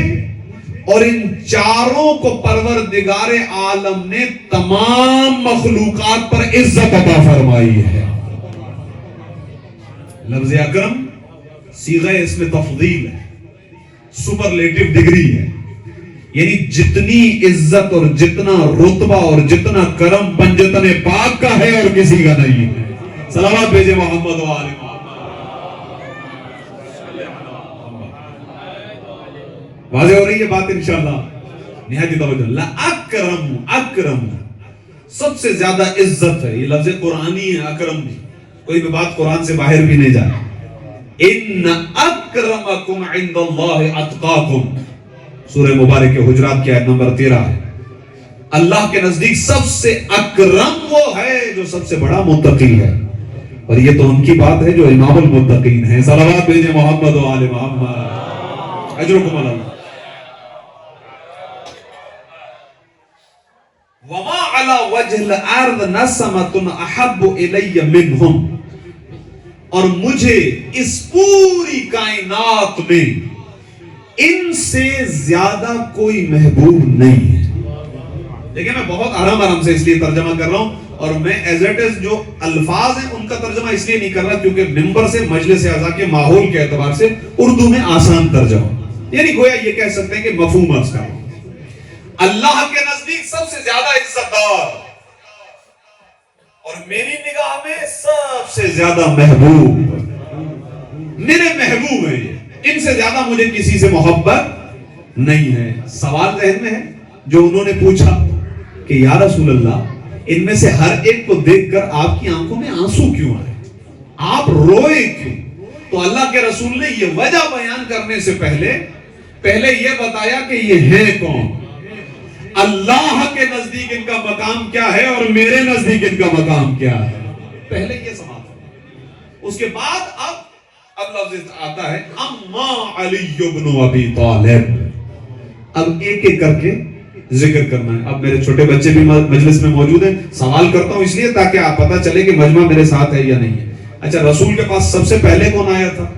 اور ان چاروں کو پروردگار عالم نے تمام مخلوقات پر عزت عطا فرمائی ہے. لفظ اکرم صیغہ اسم تفضیل ہے، سپرلیٹو ڈگری ہے، یعنی جتنی عزت اور جتنا رتبہ اور جتنا کرم پنجتن پاک کا ہے اور کسی کا نہیں ہے. صلوات بھیجے محمد و آل محمد. واضح ہو رہی ہے بات انشاءاللہ؟ نہایت توجہ. لَأَكْرَمُ اکرم سب سے زیادہ عزت ہے. یہ لفظ قرآنی ہے اکرم بھی، کوئی بھی بات قرآن سے باہر بھی نہیں جائے. ان اکرمکم عند اللہ اتقاکم، سورہ مبارک حجرات کی آیت نمبر 13 ہے. اللہ کے نزدیک سب سے اکرم وہ ہے جو سب سے بڑا متقی ہے. اور یہ تو ان کی بات ہے جو امام المتقین ہیں. صلوات بھیجیں محمد و آل محمد. اجرکم اللہ. وما على وجه الارض نسمة احب الی منہم، اور مجھے اس پوری کائنات میں ان سے زیادہ کوئی محبوب نہیں ہے. دیکھیں میں بہت آرام سے اس لیے ترجمہ کر رہا ہوں، اور میں ایز اٹ از جو الفاظ ہیں ان کا ترجمہ اس لیے نہیں کر رہا کیونکہ ممبر سے مجلس اعضاء کے ماحول کے اعتبار سے اردو میں آسان ترجمہ، یعنی گویا یہ کہہ سکتے ہیں کہ مفہوم عرض کروں. اللہ کے نزدیک سب سے زیادہ عزت دار اور میری نگاہ میں سب سے زیادہ محبوب، میرے محبوب ہیں یہ، ان سے زیادہ مجھے کسی سے محبت نہیں ہے. سوال ذہن میں ہے جو انہوں نے پوچھا کہ یا رسول اللہ ان میں سے ہر ایک کو دیکھ کر آپ کی آنکھوں میں آنسو کیوں آئے، آپ روئے کیوں؟ تو اللہ کے رسول نے یہ وجہ بیان کرنے سے پہلے یہ بتایا کہ یہ ہے کون. اللہ کے نزدیک ان کا مقام کیا ہے اور میرے نزدیک ان کا مقام کیا ہے. پہلے یہ سماعت. اس کے بعد اب لفظ آتا ہے اما علی بن ابی طالب. اب ایک ایک کر کے ذکر کرنا ہے. اب میرے چھوٹے بچے بھی مجلس میں موجود ہیں، سوال کرتا ہوں اس لیے تاکہ آپ پتہ چلے کہ مجمع میرے ساتھ ہے یا نہیں ہے. اچھا، رسول کے پاس سب سے پہلے کون آیا تھا؟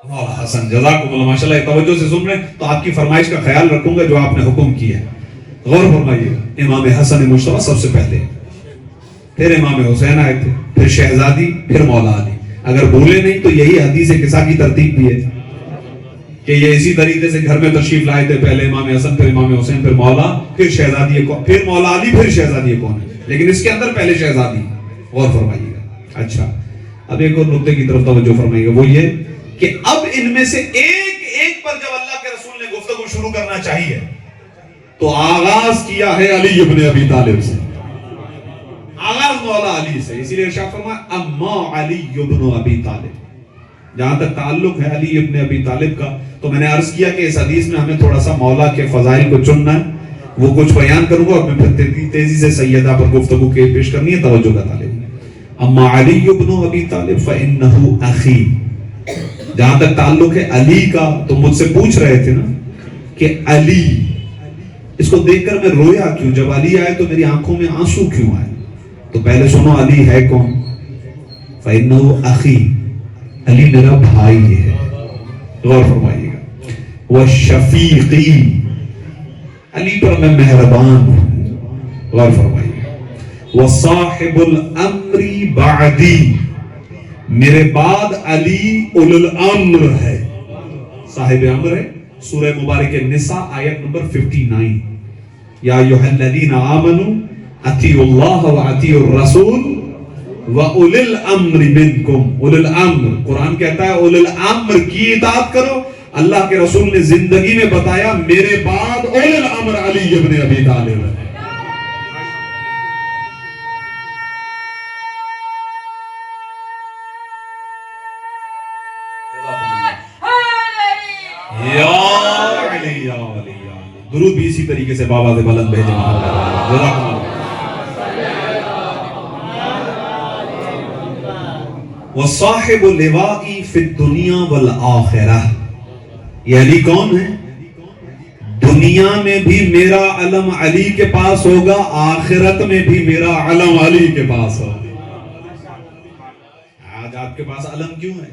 مولا حسن. جزاکم اللہ. ماشاءاللہ توجہ سے سن رہے ہیں تو آپ کی فرمائش کا خیال رکھوں گا جو آپ نے حکم کیا ہے. غور فرمائیے. امام حسن مجتبی سب سے پہلے، پھر امام حسین آئے تھے، پھر شہزادی، پھر مولا علی. اگر بھولے نہیں تو یہی حدیث قصہ کی ترتیب بھی ہے کہ یہ اسی طریقے سے گھر میں تشریف لائے تھے. پہلے امام حسن، پھر امام حسین، پھر مولا، پھر شہزادی، پھر مولا علی، پھر شہزادی کون ہے، لیکن اس کے اندر پہلے شہزادی. غور فرمائیے گا. اچھا، اب ایک اور نقطے کی طرف توجہ فرمائیے گا، وہ یہ کہ اب ان میں سے ایک پر جب اللہ کے رسول نے گفتگو شروع کرنا چاہیے تو آغاز کیا ہے علی ابن ابی طالب سے. آغاز مولا علی سے. اسی لیے ارشاد فرمایا اما علی ابن ابی طالب. جہاں تک تعلق ہے علی ابن ابی طالب کا، تو میں نے عرض کیا کہ اس حدیث میں ہمیں تھوڑا سا مولا کے فضائل کو چننا ہے. وہ کچھ بیان کروں گا اور میں پھر تیزی سے سیدہ پر گفتگو کے پیش کرنی ہے. توجہ کا طالب. اما علی ابن ابی طالب فإنہ اخی. جہاں تک تعلق ہے علی کا، تو مجھ سے پوچھ رہے تھے نا کہ علی، اس کو دیکھ کر میں رویا کیوں، جب علی آئے تو میری آنکھوں میں آنسو کیوں آئے. تو پہلے سنو علی ہے کون. فإنہ اخی، علی میرا بھائی ہے. غور فرمائیے گا. وشفیقی، علی پر میں مہربان ہوں. غور فرمائیے گا. وصاحب الامر بعدی، میرے بعد علی اول الامر ہے، صاحب امر ہے. سورہ مبارک النساء آیت نمبر 59. یا ایھا الذین آمنوا اطیعوا اللہ واطیعوا الرسول وَأُولِي الْأَمْرِ مِنْكُمْ. اُولِي الْأَمْرِ، قرآن کہتا ہے اُولِي الْأَمْرِ کی اطاعت کرو. اللہ کے رسول نے زندگی میں بتایا میرے بعد اُولِي الْأَمْرِ علی ابن ابی طالب ہے. یا علی یا علی یا علی. درود بھی اسی طریقے سے بابا سے بلند بھیجے. جزاکم اللہ. وصاحب اللواء فی الدنیا والآخرہ، یہ علی کون ہے؟ دنیا میں بھی میرا علم علی کے پاس ہوگا، آخرت میں بھی میرا علم علی کے پاس ہوگا. آج آپ کے پاس علم کیوں ہے؟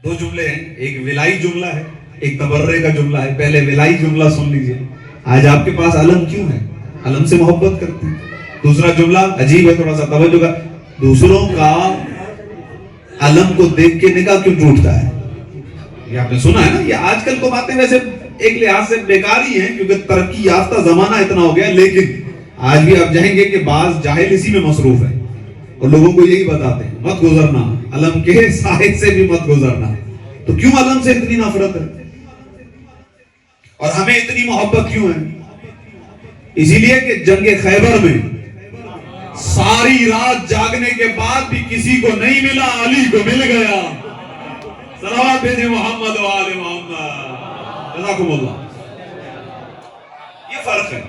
دو جملے ہیں، ایک ولائی جملہ ہے، ایک تبرے کا جملہ ہے. پہلے ولائی جملہ سن لیجئے. آج آپ کے پاس علم کیوں ہے؟ علم سے محبت کرتے ہیں. دوسرا جملہ عجیب ہے، تھوڑا سا توجہ کا. دوسروں کا علم کو دیکھ کے نکاح کیوں ٹوٹتا ہے؟ یہ آپ نے سنا ہے نا. یہ آج کل تو باتیں ویسے ایک لحاظ سے بیکار ہی ہیں کیونکہ ترقی یافتہ زمانہ اتنا ہو گیا، لیکن آج بھی آپ جائیں گے کہ بعض جاہل اسی میں مصروف ہیں اور لوگوں کو یہی بتاتے ہیں مت گزرنا، علم کے سائے سے بھی مت گزرنا. تو کیوں علم سے اتنی نفرت ہے اور ہمیں اتنی محبت کیوں ہے؟ اسی لیے کہ جنگ خیبر میں ساری رات جاگنے کے بعد بھی کسی کو نہیں ملا، علی کو مل گیا۔ صلوات بھیجے محمد و آل محمد، جزاکم اللہ۔ یہ فرق ہے،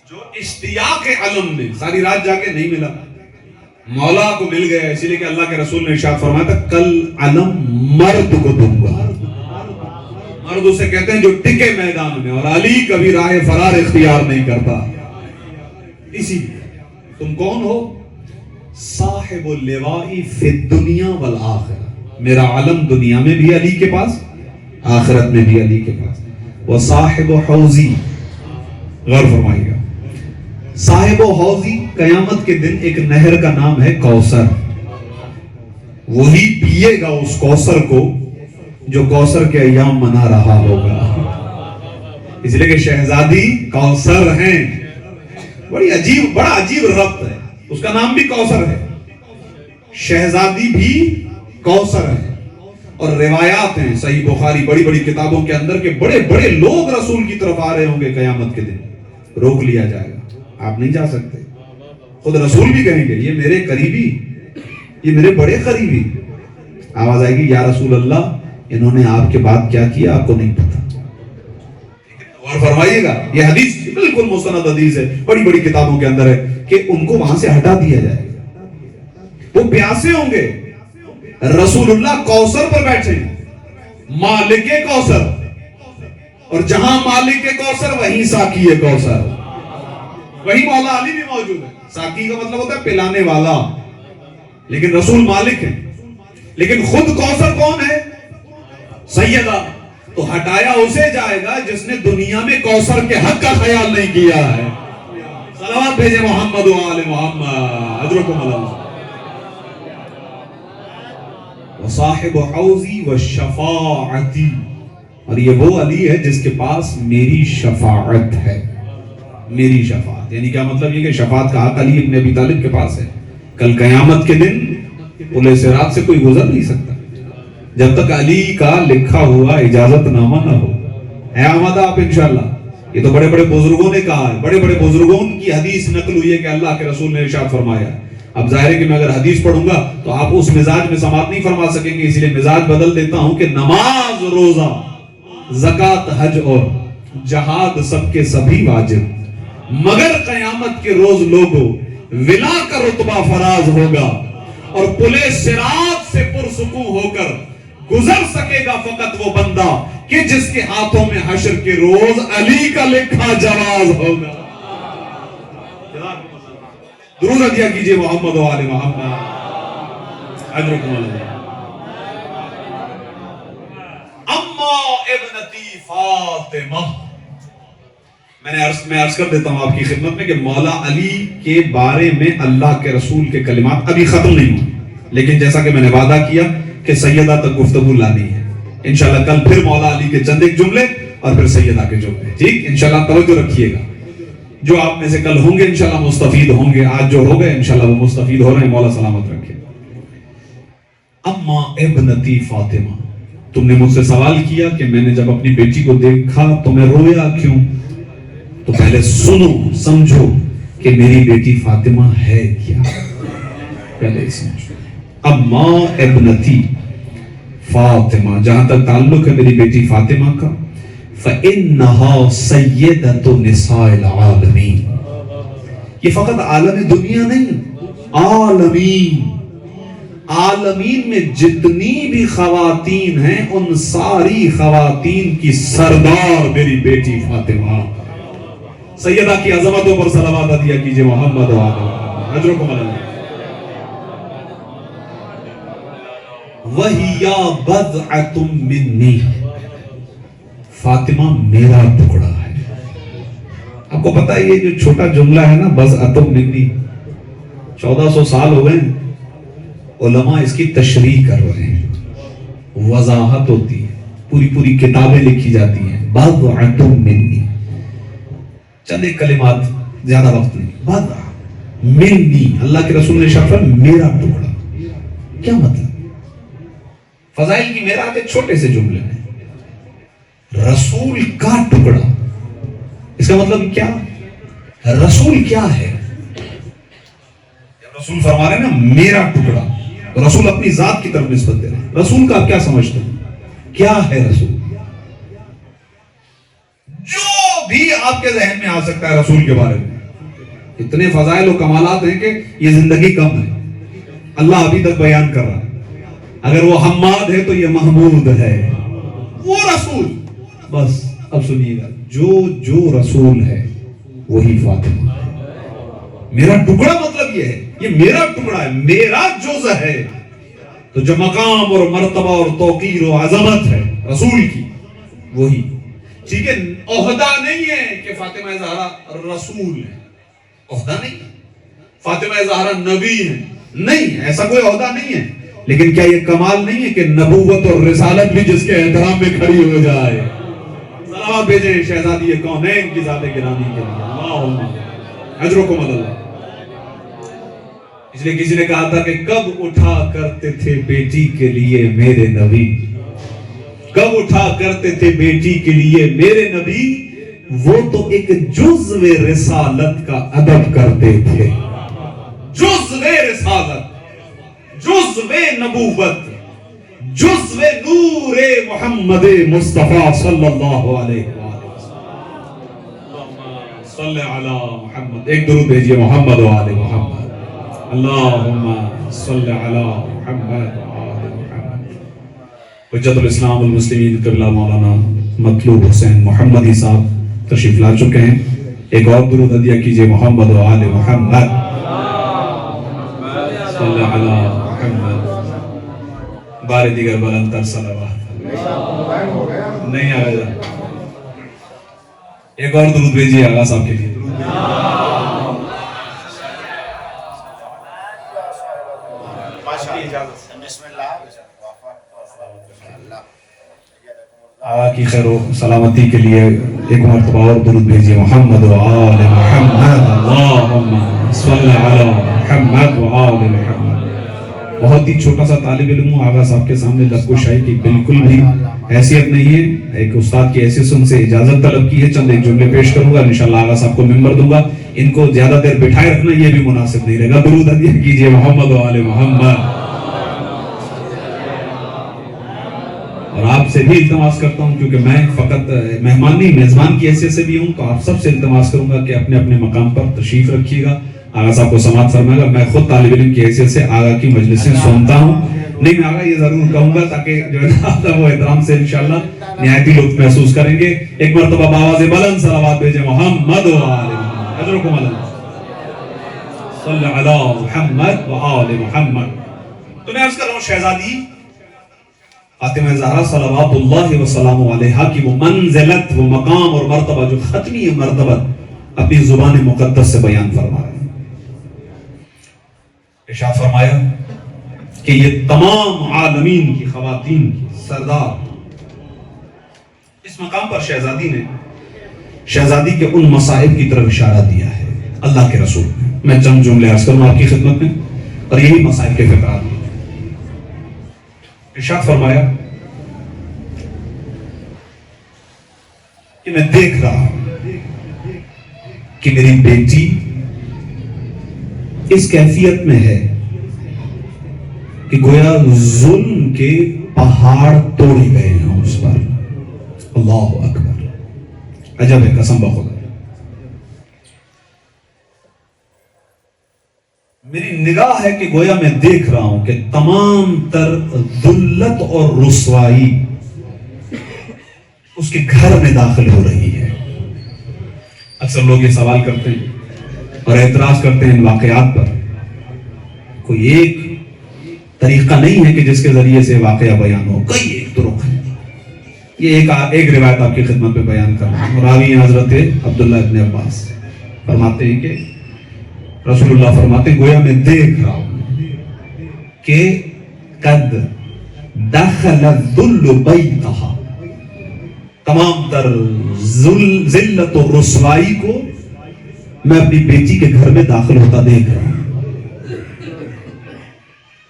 جو اشتیاق علم میں ساری رات جاگے نہیں ملا، مولا کو مل گیا۔ اسی لیے کہ اللہ کے رسول نے ارشاد فرمایا تھا کل علم مرد کو دوں گا۔ مرد اسے کہتے ہیں جو ٹکے میدان میں، اور علی کبھی راہ فرار اختیار نہیں کرتا۔ اسی لیے تم کون ہو؟ صاحب اللوائی فی الدنیا والآخرہ، میرا علم دنیا میں بھی علی کے پاس، آخرت میں بھی علی کے پاس۔ وہ صاحب حوضی، غور فرمائیے گا، صاحب حوضی قیامت کے دن ایک نہر کا نام ہے کوثر، وہی پیے گا اس کوثر کو جو کوثر کے ایام منا رہا ہوگا۔ اس لیے کہ شہزادی کوثر ہیں، بڑا عجیب ربط ہے، اس کا نام بھی کوثر ہے، شہزادی بھی کوثر ہے۔ اور روایات ہیں صحیح بخاری بڑی بڑی کتابوں کے اندر کہ بڑے بڑے لوگ رسول کی طرف آ رہے ہوں گے قیامت کے دن، روک لیا جائے گا، آپ نہیں جا سکتے۔ خود رسول بھی کہیں گے یہ میرے قریبی، یہ میرے بڑے قریبی۔ آواز آئے گی یا رسول اللہ انہوں نے آپ کے بعد کیا کیا آپ کو نہیں پتا۔ اور فرمائیے گا یہ حدیث بالکل مستند حدیث ہے، بڑی بڑی کتابوں کے اندر ہے کہ ان کو وہاں سے ہٹا دیا جائے گا، وہ پیاسے ہوں گے، رسول اللہ کوثر پر بیٹھے مالک کوثر، اور جہاں مالک کوثر وہیں ساقی کوثر، وہیں مولا علی بھی موجود ہے۔ ساقی کا مطلب ہوتا ہے پلانے والا، لیکن رسول مالک ہے، لیکن خود کوثر کون ہے؟ سیدہ۔ تو ہٹایا اسے جائے گا جس نے دنیا میں کوثر کے حق کا خیال نہیں کیا ہے۔ صلوات بھیجے محمد و آل محمد، اجرکم اللہ۔ وصاحب حوضی والشفاعتی، اور یہ وہ علی ہے جس کے پاس میری شفاعت ہے، میری شفاعت، یعنی کیا مطلب یہ کہ شفاعت کا حق علی ابن ابی طالب کے پاس ہے۔ کل قیامت کے دن پل صراط سے کوئی گزر نہیں سکتا جب تک علی کا لکھا ہوا اجازت نامہ نہ ہو۔ ہے آمدہ آپ انشاءاللہ؟ یہ تو بڑے بڑے بزرگوں نے کہا ہے، بڑے بڑے بزرگوں کی حدیث نقل ہوئی ہے کہ اللہ کے رسول نے ارشاد فرمایا۔ اب ظاہر ہے کہ میں اگر حدیث پڑھوں گا تو آپ اس مزاج میں سماعت نہیں فرما سکیں گے، اس لیے مزاج بدل دیتا ہوں کہ نماز، روزہ، زکوٰۃ، حج اور جہاد سب کے سبھی واجب، مگر قیامت کے روز لوگوں ولا کا رتبہ فراز ہوگا اور پلے صراط سے پرسکون ہو کر گزر سکے گا فقط وہ بندہ کہ جس کے ہاتھوں میں حشر کے روز علی کا لکھا جواز ہوگا۔ درود ہدیہ کیجئے محمد و آل محمد، اجرکم اللہ۔ اما ابنتی فاطمہ، میں عرض کر دیتا ہوں آپ کی خدمت میں کہ مولا علی کے بارے میں اللہ کے رسول کے کلمات ابھی ختم نہیں ہوئے، لیکن جیسا کہ میں نے وعدہ کیا کہ سیدہ تک گفتگو لانی ہے انشاءاللہ۔ کل پھر مولا علی کے چند ایک جملے اور پھر سیدہ کے جملے، ٹھیک؟ انشاءاللہ توجہ رکھیے گا۔ جو آپ میں سے کل ہوں گے انشاءاللہ مستفید ہوں گے، آج جو ہو گئے انشاءاللہ وہ مستفید ہو رہے ہیں، مولا سلامت رکھے۔ اما ابنتی فاطمہ، تم نے مجھ سے سوال کیا کہ میں نے جب اپنی بیٹی کو دیکھا تو میں رویا کیوں؟ تو پہلے سنو، سمجھو کہ میری بیٹی فاطمہ ہے کیا، پہلے سمجھو۔ اما ابنتی فاطمہ، جہاں تک تعلق ہے میری بیٹی فاطمہ کا، فَإِنَّهَا سَيِّدَةُ نِسَاءِ الْعَالَمِينَ، یہ فقط عالم دنیا نہیں، عالمین میں جتنی بھی خواتین ہیں ان ساری خواتین کی سردار میری بیٹی فاطمہ۔ سیدہ کی عظمتوں پر صلوات عطیہ کیجئے محمد و آل محمد، اجرکم اللہ۔ وَهِيَا بَضْعَةٌ مِّنِّي، فاطمہ میرا ٹکڑا ہے۔ آپ کو پتا ہے یہ جو چھوٹا جملہ ہے نا بضعۃ منی، 1400 سال ہو گئے علماء اس کی تشریح کر رہے ہیں، وضاحت ہوتی ہے، پوری کتابیں لکھی جاتی ہیں۔ بضعۃ منی، چند ایک کلمات، زیادہ وقت نہیں۔ بضع منی، اللہ کے رسول نے ارشاد فرمایا میرا ٹکڑا، کیا مطلب؟ فضائل کی میراث ایک چھوٹے سے جملے میں، رسول کا ٹکڑا، اس کا مطلب کیا؟ رسول کیا ہے؟ رسول فرما رہے ہیں نا میرا ٹکڑا، رسول اپنی ذات کی طرف نسبت دے رہے ہیں۔ رسول کا آپ کیا سمجھتے ہیں؟ کیا ہے رسول؟ جو بھی آپ کے ذہن میں آ سکتا ہے رسول کے بارے میں، اتنے فضائل و کمالات ہیں کہ یہ زندگی کم ہے، اللہ ابھی تک بیان کر رہا ہے۔ اگر وہ حماد ہے تو یہ محمود ہے، وہ رسول۔ بس اب سنیے گا، جو رسول ہے وہی فاطمہ ہے۔ میرا ٹکڑا مطلب یہ ہے، یہ میرا ٹکڑا ہے، میرا جز ہے۔ تو جو مقام اور مرتبہ اور توقیر و عظمت ہے رسول کی، وہی ٹھیک ہے۔ عہدہ نہیں ہے کہ فاطمہ زہرا رسول ہے، عہدہ نہیں ہے فاطمہ زہرا نبی ہے، نہیں، ایسا کوئی عہدہ نہیں ہے۔ لیکن کیا یہ کمال نہیں ہے کہ نبوت اور رسالت بھی جس کے احترام میں کھڑی ہو جائے؟ سلام بھیجیں شہزادی کونین کی ذات گرامی کے لیے، اللہم اجرکم اللہ۔ اس لیے کسی نے کہا تھا کہ کب اٹھا کرتے تھے بیٹی کے لیے میرے نبی، کب اٹھا کرتے تھے بیٹی کے لیے میرے نبی، وہ تو ایک جزو رسالت کا ادب کرتے تھے۔ جزو رسالت، جزو نبوت، جزو نور محمد مصطفیٰ صلی اللہ علیہ وسلم۔ صلی علی محمد، ایک درود بھیجئے محمد و آل محمد۔ اللہم صلی علی محمد و آل محمد۔ حجت الاسلام والمسلمین قبلہ مولانا مطلوب حسین محمدی صاحب تشریف لا چکے ہیں، ایک اور درود ہدیہ کیجئے محمد و آل محمد۔ صلی علی محمد۔ بار دیگر بلندتر صلوات۔ نہیں آگا، ایک اور درود بھیجئے آغا صاحب کے لیے۔ آقا کی خیر و سلامتی کے لیے ایک مرتبہ اور درود بھیجئے محمد و آل محمد۔ اللہم صلی علی محمد و آل محمد۔ بہت ہی چھوٹا سا طالب علم ہوں، آقا صاحب کے سامنے لفظ کی بالکل بھی حیثیت نہیں ہے، ایک استاد کی حیثیت سے ان سے اجازت طلب کی ہے، چند ایک جملے پیش کروں گا، انشاءاللہ آقا صاحب کو ممبر دوں گا۔ ان کو زیادہ دیر بٹھائے رکھنا یہ بھی مناسب نہیں رہے گا۔ درود ہدیہ کیجئے محمد و آل محمد۔ اور آپ سے بھی التماس کرتا ہوں، کیونکہ میں فقط مہمان نہیں میزبان کی حیثیت سے بھی ہوں، تو آپ سب سے التماس کروں گا کہ اپنے اپنے مقام پر تشریف رکھیے گا، آقا صاحب کو سماعت فرمائے گا۔ میں خود طالب علم کی حیثیت سے آقا کی مجلسیں سنتا ہوں، نہیں میں آقا یہ ضرور کہوں گا تاکہ جو ہے نا وہ احترام سے انشاءاللہ نہایت ہی لطف محسوس کریں گے۔ ایک مرتبہ بآواز بلند صلوات بھیجیں محمد و آل محمد۔ اجرکم اللہ۔ صلی علی محمد و آل محمد۔ تو میں عرض کر رہا ہوں شہزادی فاطمہ زہرا صلوات اللہ وسلام علیہا کی وہ منزلت، وہ مقام اور مرتبہ جو ختمی مرتبت اپنی زبان مقدس سے بیان فرما رہے ہیں۔ ارشاد فرمایا کہ یہ تمام عالمین کی خواتین کی سردار، اس مقام پر شہزادی نے شہزادی کے ان مصائب کی طرف اشارہ دیا ہے اللہ کے رسول نے۔ میں چند جملے عرض کروں آپ کی خدمت میں، اور یہی مصائب کے فقرات ہیں۔ ارشاد فرمایا کہ میں دیکھ رہا ہوں کہ میری بیٹی اس کیفیت میں ہے کہ گویا ظلم کے پہاڑ توڑے گئے ہیں اس پر۔ اللہ اکبر، عجب ہے قسم بخدا۔ میری نگاہ ہے کہ گویا میں دیکھ رہا ہوں کہ تمام تر ذلت اور رسوائی اس کے گھر میں داخل ہو رہی ہے۔ اکثر لوگ یہ سوال کرتے ہیں اور اعتراض کرتے ہیں ان واقعات پر، کوئی ایک طریقہ نہیں ہے کہ جس کے ذریعے سے واقعہ بیان ہو، کئی ایک طرق ہیں۔ یہ ایک روایت آپ کی خدمت میں بیان کر رہا ہوں۔ راوی حضرت عبداللہ ابن عباس فرماتے ہیں کہ رسول اللہ فرماتے ہیں گویا میں دیکھ رہا ہوں کہ قد دخل الذل بیتہا، تمام تر ذلت و رسوائی کو میں اپنی بیٹی کے گھر میں داخل ہوتا دیکھ رہا ہوں۔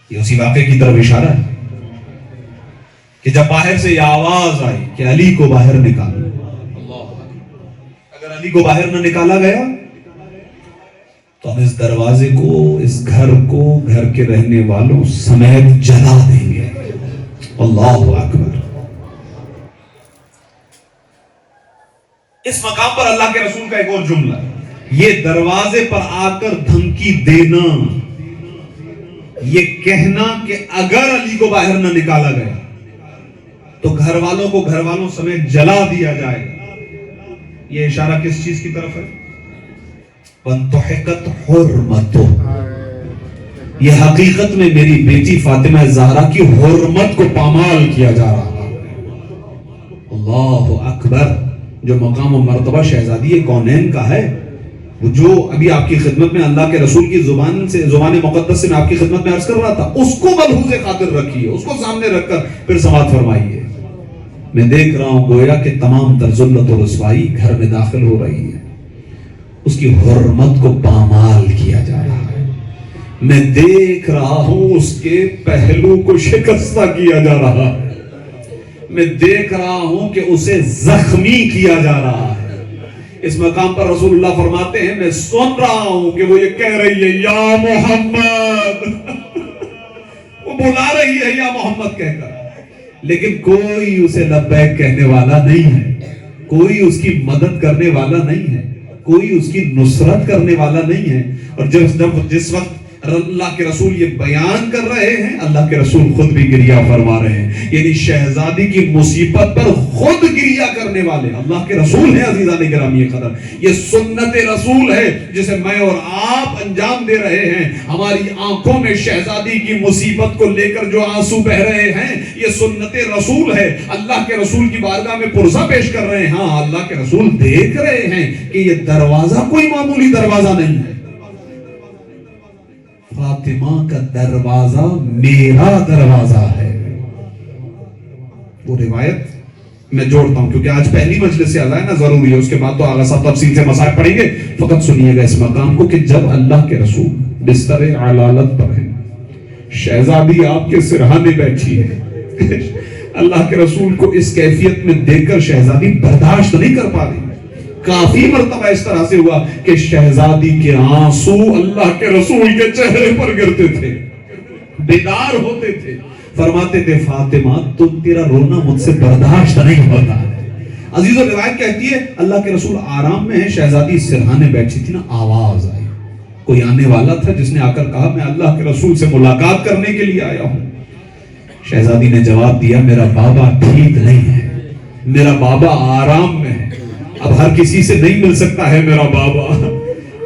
یہ اسی واقعے کی طرف اشارہ ہے۔ کہ جب باہر سے یہ آواز آئی کہ علی کو باہر نکالو، اگر علی کو باہر نہ نکالا گیا تو ہم اس دروازے کو، اس گھر کو، گھر کے رہنے والوں سمیت جلا دیں گے۔ اللہ اکبر۔ اس مقام پر اللہ کے رسول کا ایک اور جملہ ہے، یہ دروازے پر آ کر دھمکی دینا، یہ کہنا کہ اگر علی کو باہر نہ نکالا گیا تو گھر والوں کو گھر والوں سمیت جلا دیا جائے گا، یہ اشارہ کس چیز کی طرف ہے؟ وَانْتُحِقَتْ حُرْمَتُهُ، یہ حقیقت میں میری بیٹی فاطمہ زہرا کی حرمت کو پامال کیا جا رہا ہے۔ اللہ اکبر۔ جو مقام و مرتبہ شہزادی کونین کا ہے، وہ جو ابھی آپ کی خدمت میں اللہ کے رسول کی زبان مقدس سے میں آپ کی خدمت میں عرض کر رہا تھا، اس کو ملحوظ خاطر رکھیے، اس کو سامنے رکھ کر پھر سماعت فرمائیے۔ میں دیکھ رہا ہوں گویا کہ تمام تر ذلت و رسوائی گھر میں داخل ہو رہی ہے، اس کی حرمت کو پامال کیا جا رہا ہے۔ میں دیکھ رہا ہوں اس کے پہلو کو شکستہ کیا جا رہا ہے، میں دیکھ رہا ہوں کہ اسے زخمی کیا جا رہا ہے۔ اس مقام پر رسول اللہ فرماتے ہیں میں سن رہا ہوں کہ وہ یہ کہہ رہی ہے یا محمد، وہ بلا رہی ہے یا محمد کہہ کر، لیکن کوئی اسے لبیک کہنے والا نہیں ہے، کوئی اس کی مدد کرنے والا نہیں ہے، کوئی اس کی نصرت کرنے والا نہیں ہے۔ اور جس وقت اللہ کے رسول یہ بیان کر رہے ہیں، اللہ کے رسول خود بھی گریہ فرما رہے ہیں، یعنی شہزادی کی مصیبت پر خود گریہ کرنے والے اللہ کے رسول ہیں۔ عزیزان گرامی قدر، یہ سنت رسول ہے جسے میں اور آپ انجام دے رہے ہیں۔ ہماری آنکھوں میں شہزادی کی مصیبت کو لے کر جو آنسو بہ رہے ہیں، یہ سنت رسول ہے۔ اللہ کے رسول کی بارگاہ میں پرزہ پیش کر رہے ہیں، ہاں اللہ کے رسول دیکھ رہے ہیں کہ یہ دروازہ کوئی معمولی دروازہ نہیں ہے، فاطمہ کا دروازہ میرا دروازہ ہے۔ وہ روایت میں جوڑتا ہوں کیونکہ آج پہلی مجلس سے آیا ہے نا، ضروری ہے، اس کے بعد تو آغا صاحب تفصیل سے مسائل پڑھیں گے۔ فقط سنیے گا اس مقام کو کہ جب اللہ کے رسول بستر علالت پر ہیں، شہزادی آپ کے سرہانے بیٹھی ہے، اللہ کے رسول کو اس کیفیت میں دیکھ کر شہزادی برداشت نہیں کر پا رہی۔ کافی مرتبہ اس طرح سے ہوا کہ شہزادی کے آنسو اللہ کے رسول کے چہرے پر گرتے تھے، بیدار ہوتے تھے، فرماتے تھے فاطمہ تیرا رونا مجھ سے برداشت نہیں ہوتا ہے۔ عزیزو، روایت کہتی ہے اللہ کے رسول آرام میں ہیں، شہزادی سرہانے بیٹھی تھی نا، آواز آئی، کوئی آنے والا تھا جس نے آ کر کہا میں اللہ کے رسول سے ملاقات کرنے کے لیے آیا ہوں۔ شہزادی نے جواب دیا میرا بابا ٹھیک نہیں ہے، میرا بابا آرام میں ہے، اب ہر کسی سے نہیں مل سکتا ہے میرا بابا۔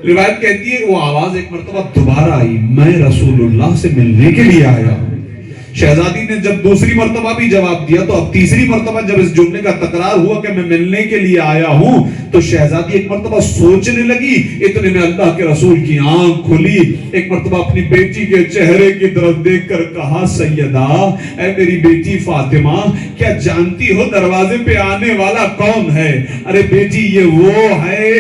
روایت کہتی ہے وہ آواز ایک مرتبہ دوبارہ آئی، میں رسول اللہ سے ملنے کے لیے آیا ہوں۔ شہزادی نے جب دوسری مرتبہ بھی جواب دیا تو اب تیسری مرتبہ جب اس جملے کا تکرار ہوا کہ میں ملنے کے لیے آیا ہوں، تو شہزادی ایک مرتبہ سوچنے لگی، اتنے میں اللہ کے رسول کی آنکھ کھلی، ایک مرتبہ اپنی بیٹی کے چہرے کی طرف دیکھ کر کہا سیدہ، اے میری بیٹی فاطمہ، کیا جانتی ہو دروازے پہ آنے والا کون ہے؟ ارے بیٹی یہ وہ ہے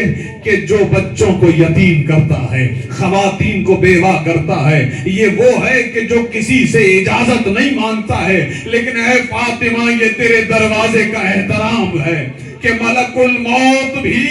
کہ جو بچوں کو یتیم کرتا ہے، خواتین کو بیوہ کرتا ہے، یہ وہ ہے کہ جو کسی سے اجازت نہیں مانگتا ہے، لیکن اے فاطمہ یہ تیرے دروازے کا احترام ہے کہ ملک الموت بھی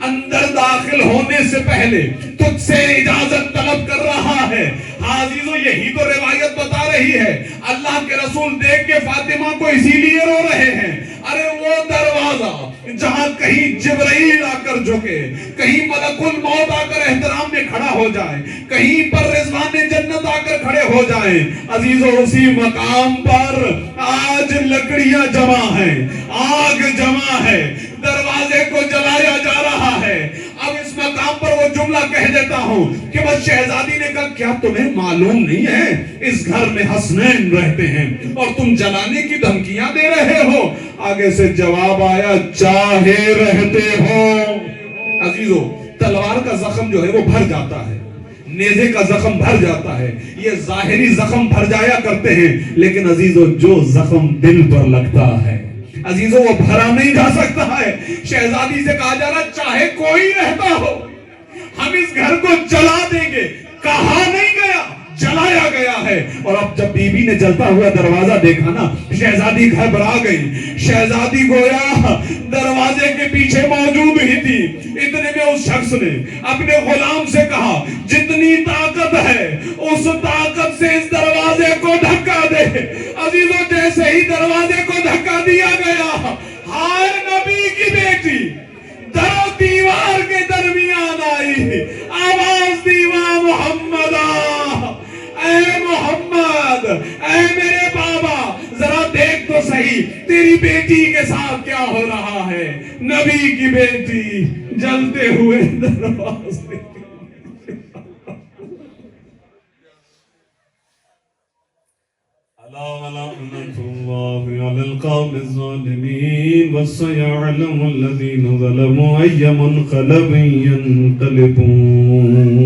اندر داخل ہونے سے پہلے تجھ سے اجازت طلب کر رہا ہے۔ عزیزو، یہی تو روایت بتا رہی ہے، اللہ کے رسول دیکھ کے فاطمہ کو اسی لیے رو رہے ہیں۔ ارے وہ دروازہ جہاں کہیں جبرائیل آ کر جھکے، کہیں ملک الموت آ کر احترام میں کھڑا ہو جائے، کہیں پر رضوان جنت آ کر کھڑے ہو جائیں، عزیزو اسی مقام پر آج لکڑیاں جمع ہیں، آگ جمع ہے، دروازے کو جلایا جا رہا ہے۔ اب اس مقام پر وہ جملہ کہہ دیتا ہوں کہ بس شہزادی نے کہا کیا تمہیں معلوم نہیں ہے اس گھر میں حسنین رہتے ہیں اور تم جلانے کی دھمکیاں دے رہے ہو؟ آگے سے جواب آیا چاہے رہتے ہو۔ عزیزو، تلوار کا زخم جو ہے وہ بھر جاتا ہے، نیزے کا زخم بھر جاتا ہے، یہ ظاہری زخم بھر جایا کرتے ہیں، لیکن عزیزو جو زخم دل پر لگتا ہے عزیزو وہ بھرا نہیں جا سکتا ہے۔ شہزادی سے کہا جا رہا چاہے کوئی رہتا ہو ہم اس گھر کو جلا دیں گے، کہا نہیں گیا جلایا گیا ہے۔ اور اب جب بی بی نے جلتا ہوا دروازہ دیکھا نا، شہزادی گھبرا گئی۔ شہزادی گویا دروازے کے پیچھے موجود ہی تھی۔ اتنے میں اس شخص نے اپنے غلام سے کہا جتنی طاقت ہے اس طاقت سے اس دروازے کو دھکا دے۔ عزیزو جیسے ہی دروازے کو دھکا دیا گیا، ہائے نبی کی بیٹی در و دیوار کے درمیان آئی، آواز دیوا محمد اے محمد، اے میرے بابا ذرا دیکھ تو صحیح تیری بیٹی کے ساتھ کیا ہو رہا ہے۔ نبی کی بیٹی جلتے ہوئے دروازے لعنة الله على القوم الظالمين وسيعلم الذين ظلموا أي منقلب ينقلبون